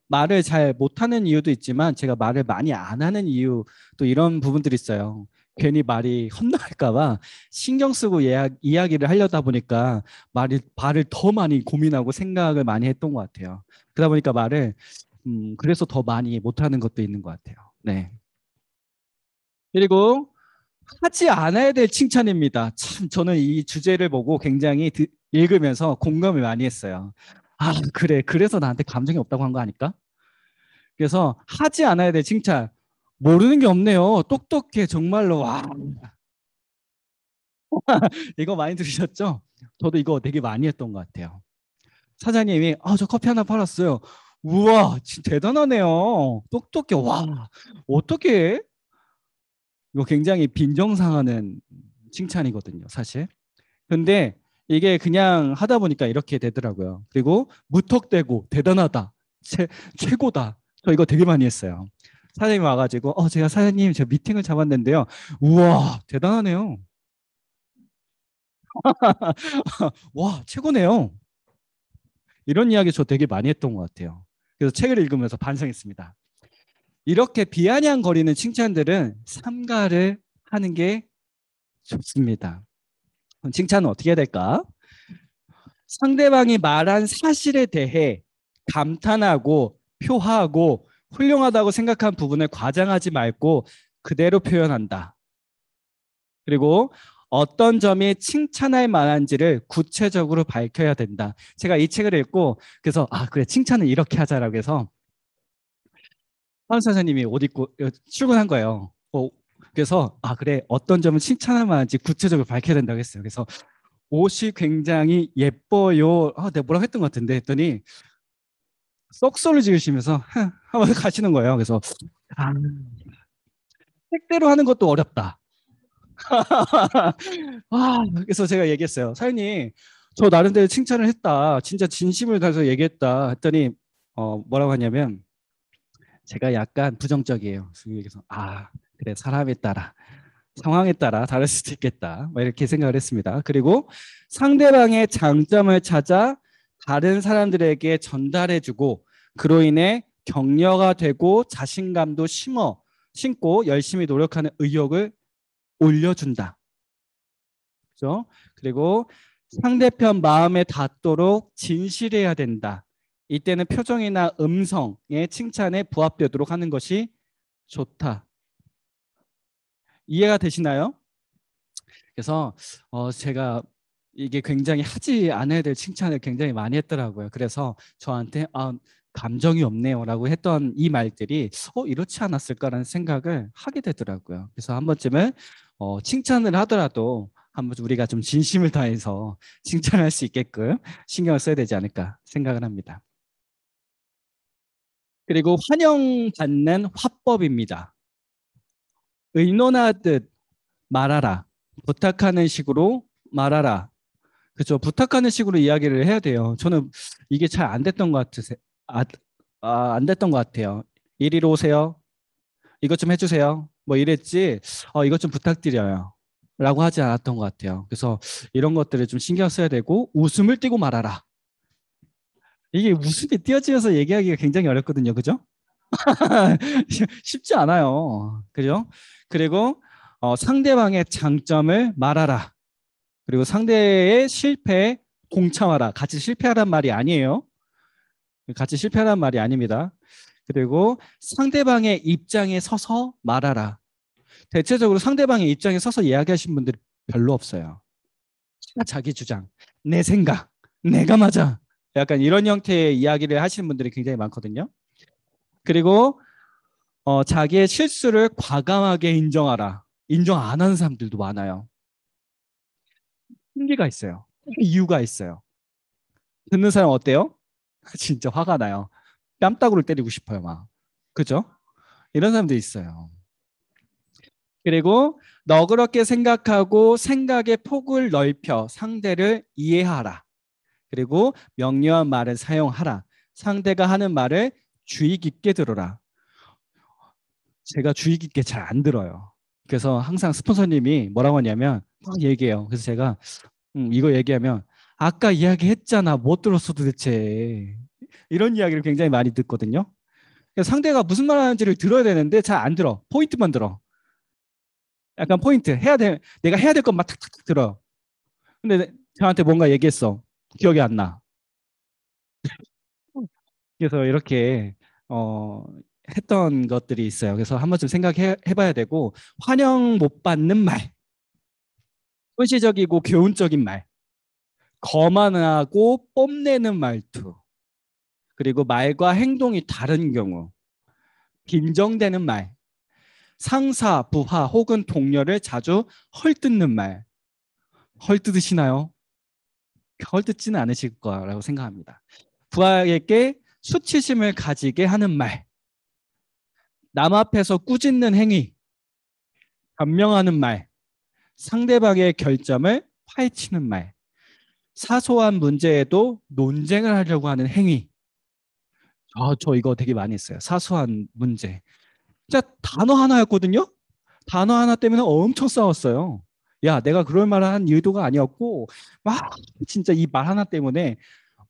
말을 잘 못하는 이유도 있지만 제가 말을 많이 안 하는 이유도 이런 부분들이 있어요. 괜히 말이 헛나갈까 봐 신경 쓰고 이야기를 하려다 보니까 말을 더 많이 고민하고 생각을 많이 했던 것 같아요. 그러다 보니까 말을 그래서 더 많이 못하는 것도 있는 것 같아요. 네. 그리고 하지 않아야 될 칭찬입니다. 참 저는 이 주제를 보고 굉장히 읽으면서 공감을 많이 했어요. 아, 그래. 그래서 나한테 감정이 없다고 한 거 아닐까? 그래서 하지 않아야 될 칭찬. 모르는 게 없네요. 똑똑해. 정말로. 와. 이거 많이 들으셨죠? 저도 이거 되게 많이 했던 것 같아요. 사장님이 저 커피 하나 팔았어요. 우와, 진짜 대단하네요. 똑똑해. 와, 어떻게? 이거 굉장히 빈정상하는 칭찬이거든요, 사실. 근데 이게 그냥 하다 보니까 이렇게 되더라고요. 그리고 무턱대고 대단하다. 최고다. 저 이거 되게 많이 했어요. 사장님 와가지고 제가 사장님 저 미팅을 잡았는데요. 우와 대단하네요. 와 최고네요. 이런 이야기 저 되게 많이 했던 것 같아요. 그래서 책을 읽으면서 반성했습니다. 이렇게 비아냥거리는 칭찬들은 삼가를 하는 게 좋습니다. 그럼 칭찬은 어떻게 해야 될까? 상대방이 말한 사실에 대해 감탄하고 표하고 훌륭하다고 생각한 부분을 과장하지 말고 그대로 표현한다. 그리고 어떤 점이 칭찬할 만한지를 구체적으로 밝혀야 된다. 제가 이 책을 읽고 그래서 그래 칭찬은 이렇게 하자라고 해서 하은 선생님이 옷 입고 출근한 거예요. 그래서 그래 어떤 점은 칭찬할 만한지 구체적으로 밝혀야 된다고 했어요. 그래서 옷이 굉장히 예뻐요. 내가 뭐라고 했던 것 같은데 했더니 썩소리 지으시면서 하면서 가시는 거예요. 그래서 아, 택대로 하는 것도 어렵다. 그래서 제가 얘기했어요. 사장님, 저 나름대로 칭찬을 했다. 진짜 진심을 다해서 얘기했다. 했더니 뭐라고 하냐면 제가 약간 부정적이에요. 그래서 그래 사람에 따라 상황에 따라 다를 수도 있겠다. 이렇게 생각을 했습니다. 그리고 상대방의 장점을 찾아 다른 사람들에게 전달해주고 그로 인해 격려가 되고 자신감도 심고 열심히 노력하는 의욕을 올려준다. 그렇죠? 그리고 상대편 마음에 닿도록 진실해야 된다. 이때는 표정이나 음성의 칭찬에 부합되도록 하는 것이 좋다. 이해가 되시나요? 그래서 제가 이게 굉장히 하지 않아야 될 칭찬을 굉장히 많이 했더라고요. 그래서 저한테 감정이 없네요라고 했던 이 말들이 이렇지 않았을까라는 생각을 하게 되더라고요. 그래서 한 번쯤은 칭찬을 하더라도 한번 우리가 좀 진심을 다해서 칭찬할 수 있게끔 신경을 써야 되지 않을까 생각을 합니다. 그리고 환영받는 화법입니다. 의논하듯 말하라. 부탁하는 식으로 말하라. 그렇죠. 부탁하는 식으로 이야기를 해야 돼요. 저는 이게 잘 안 됐던 것 같으세요. 아, 안 됐던 것 같아요. 이리로 오세요. 이것 좀 해주세요. 뭐 이랬지. 이것 좀 부탁드려요. 라고 하지 않았던 것 같아요. 그래서 이런 것들을 좀 신경 써야 되고 웃음을 띠고 말하라. 이게 웃음이 띄어지어서 얘기하기가 굉장히 어렵거든요. 그죠? 쉽지 않아요. 그죠? 그리고 상대방의 장점을 말하라. 그리고 상대의 실패에 동참하라. 같이 실패하란 말이 아니에요. 같이 실패하란 말이 아닙니다. 그리고 상대방의 입장에 서서 말하라. 대체적으로 상대방의 입장에 서서 이야기하신 분들이 별로 없어요. 자기 주장, 내 생각, 내가 맞아. 약간 이런 형태의 이야기를 하시는 분들이 굉장히 많거든요. 그리고 자기의 실수를 과감하게 인정하라. 인정 안 하는 사람들도 많아요. 핑계가 있어요. 이유가 있어요. 듣는 사람 어때요? 진짜 화가 나요. 뺨따구를 때리고 싶어요, 막. 그죠? 이런 사람도 있어요. 그리고 너그럽게 생각하고 생각의 폭을 넓혀 상대를 이해하라. 그리고 명료한 말을 사용하라. 상대가 하는 말을 주의 깊게 들어라. 제가 주의 깊게 잘 안 들어요. 그래서 항상 스폰서님이 뭐라고 하냐면 막 얘기해요. 그래서 제가 이거 얘기하면 아까 이야기했잖아. 못 들었어 도대체. 이런 이야기를 굉장히 많이 듣거든요. 그래서 상대가 무슨 말 하는지를 들어야 되는데 잘 안 들어. 포인트만 들어. 약간 포인트. 해야 돼. 내가 해야 될 것만 탁탁탁 들어. 근데 저한테 뭔가 얘기했어. 기억이 안 나. 그래서 이렇게 어, 했던 것들이 있어요. 그래서 한 번쯤 생각해 봐야 되고 환영 못 받는 말, 소시적이고 교훈적인 말, 거만하고 뽐내는 말투, 그리고 말과 행동이 다른 경우, 빈정대는 말, 상사, 부하 혹은 동료를 자주 헐뜯는 말. 헐뜯으시나요? 헐뜯지는 않으실 거라고 생각합니다. 부하에게 수치심을 가지게 하는 말, 남 앞에서 꾸짖는 행위, 변명하는 말, 상대방의 결점을 파헤치는 말, 사소한 문제에도 논쟁을 하려고 하는 행위. 저 이거 되게 많이 했어요. 사소한 문제. 진짜 단어 하나였거든요. 단어 하나 때문에 엄청 싸웠어요. 야, 내가 그럴 만한 의도가 아니었고, 막 진짜 이 말 하나 때문에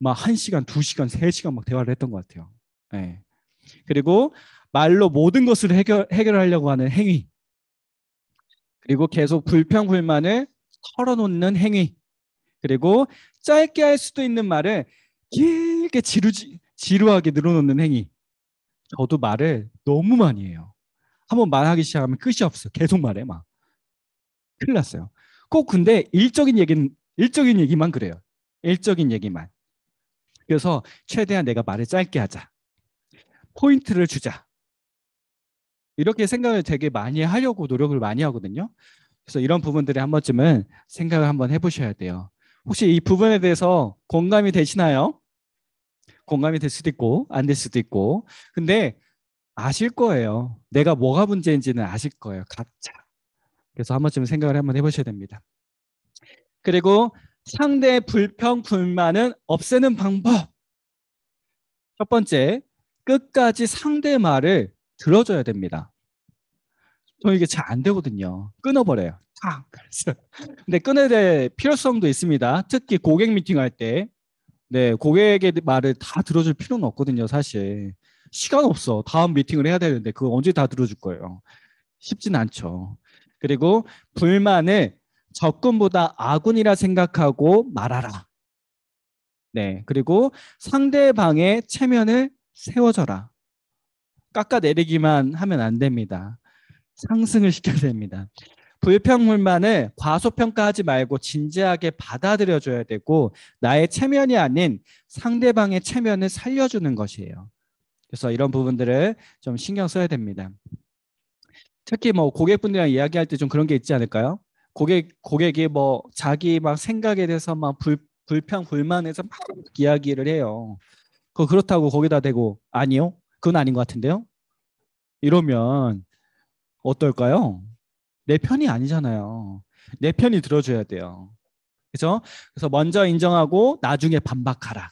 막 1시간, 2시간, 3시간 막 대화를 했던 것 같아요. 네. 그리고 말로 모든 것을 해결하려고 하는 행위. 그리고 계속 불평, 불만을 털어놓는 행위. 그리고 짧게 할 수도 있는 말을 길게 지루하게 늘어놓는 행위. 저도 말을 너무 많이 해요. 한번 말하기 시작하면 끝이 없어. 계속 말해 막. 큰일 났어요. 꼭 근데 일적인 얘기만 그래요. 일적인 얘기만. 그래서 최대한 내가 말을 짧게 하자. 포인트를 주자. 이렇게 생각을 되게 많이 하려고 노력을 많이 하거든요. 그래서 이런 부분들에 한 번쯤은 생각을 한번 해보셔야 돼요. 혹시 이 부분에 대해서 공감이 되시나요? 공감이 될 수도 있고 안 될 수도 있고. 근데 아실 거예요. 내가 뭐가 문제인지는 아실 거예요. 각자. 그래서 한 번쯤 생각을 한번 해보셔야 됩니다. 그리고 상대의 불평, 불만은 없애는 방법. 첫 번째, 끝까지 상대 말을 들어줘야 됩니다. 저 이게 잘 안 되거든요. 끊어버려요. 근데 끊어야 될 필요성도 있습니다. 특히 고객 미팅할 때. 네, 고객의 말을 다 들어줄 필요는 없거든요, 사실. 시간 없어. 다음 미팅을 해야 되는데 그거 언제 다 들어줄 거예요. 쉽진 않죠. 그리고 불만을 적군보다 아군이라 생각하고 말하라. 네, 그리고 상대방의 체면을 세워줘라. 깎아내리기만 하면 안 됩니다. 상승을 시켜야 됩니다. 불평불만을 과소평가하지 말고 진지하게 받아들여줘야 되고 나의 체면이 아닌 상대방의 체면을 살려주는 것이에요. 그래서 이런 부분들을 좀 신경 써야 됩니다. 특히 뭐 고객분들이랑 이야기할 때 좀 그런 게 있지 않을까요? 고객이 뭐 자기 막 생각에 대해서 막 불평 불만해서 막 이야기를 해요. 그렇다고 거기다 대고 아니요? 그건 아닌 것 같은데요? 이러면 어떨까요? 내 편이 아니잖아요. 내 편이 들어줘야 돼요. 그죠? 그래서 먼저 인정하고 나중에 반박하라.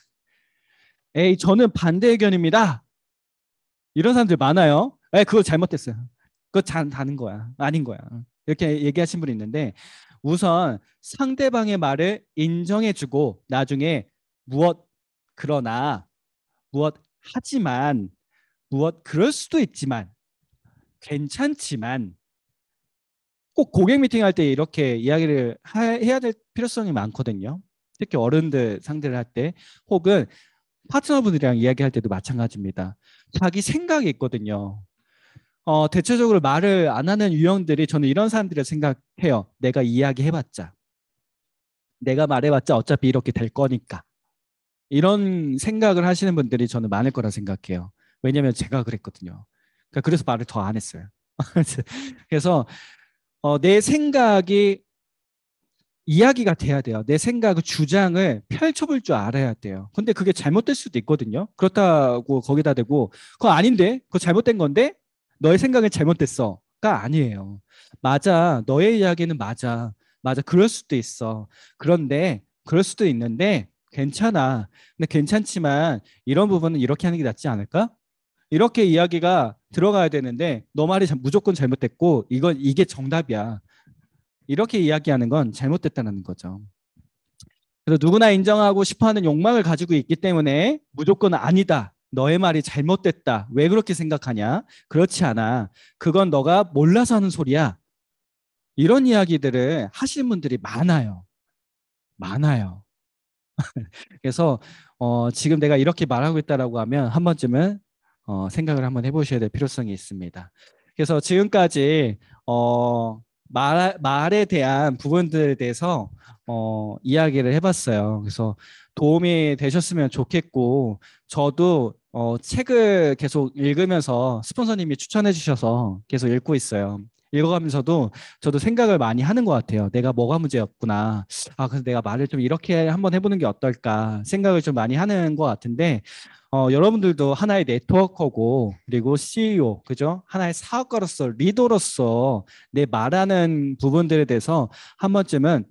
에이, 저는 반대 의견입니다. 이런 사람들 많아요. 에, 그거 잘못됐어요. 그거 다는 거야. 아닌 거야. 이렇게 얘기하신 분이 있는데 우선 상대방의 말을 인정해주고 나중에 무엇 그러나 무엇 하지만 무엇 그럴 수도 있지만 괜찮지만 꼭 고객 미팅할 때 이렇게 이야기를 해야 될 필요성이 많거든요. 특히 어른들 상대를 할 때 혹은 파트너분들이랑 이야기할 때도 마찬가지입니다. 자기 생각이 있거든요. 대체적으로 말을 안 하는 유형들이 저는 이런 사람들을 생각해요. 내가 이야기해봤자. 내가 말해봤자 어차피 이렇게 될 거니까. 이런 생각을 하시는 분들이 저는 많을 거라 생각해요. 왜냐면 제가 그랬거든요. 그러니까 그래서 말을 더 안 했어요. 그래서 내 생각이 이야기가 돼야 돼요. 내 생각을 주장을 펼쳐볼 줄 알아야 돼요. 근데 그게 잘못될 수도 있거든요. 그렇다고 거기다 대고 그거 아닌데? 그거 잘못된 건데? 너의 생각은 잘못됐어가 아니에요. 맞아. 너의 이야기는 맞아. 맞아. 그럴 수도 있어. 그런데 그럴 수도 있는데 괜찮아. 근데 괜찮지만 이런 부분은 이렇게 하는 게 낫지 않을까? 이렇게 이야기가 들어가야 되는데 너 말이 무조건 잘못됐고 이게 정답이야. 이렇게 이야기하는 건 잘못됐다는 거죠. 그래서 누구나 인정하고 싶어하는 욕망을 가지고 있기 때문에 무조건 아니다. 너의 말이 잘못됐다. 왜 그렇게 생각하냐? 그렇지 않아. 그건 너가 몰라서 하는 소리야. 이런 이야기들을 하시는 분들이 많아요. 많아요. 그래서 지금 내가 이렇게 말하고 있다라고 하면 한 번쯤은 생각을 한번 해보셔야 될 필요성이 있습니다. 그래서 지금까지 말에 대한 부분들에 대해서 이야기를 해봤어요. 그래서 도움이 되셨으면 좋겠고 저도 책을 계속 읽으면서 스폰서님이 추천해 주셔서 계속 읽고 있어요. 읽어가면서도 저도 생각을 많이 하는 것 같아요. 내가 뭐가 문제였구나. 그래서 내가 말을 좀 이렇게 한번 해보는 게 어떨까 생각을 좀 많이 하는 것 같은데 여러분들도 하나의 네트워커고 그리고 CEO, 그죠? 하나의 사업가로서 리더로서 내 말하는 부분들에 대해서 한 번쯤은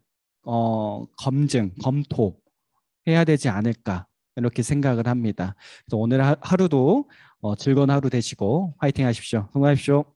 검토해야 되지 않을까 이렇게 생각을 합니다. 그래서 오늘 하루도 즐거운 하루 되시고 화이팅 하십시오. 수고하십시오.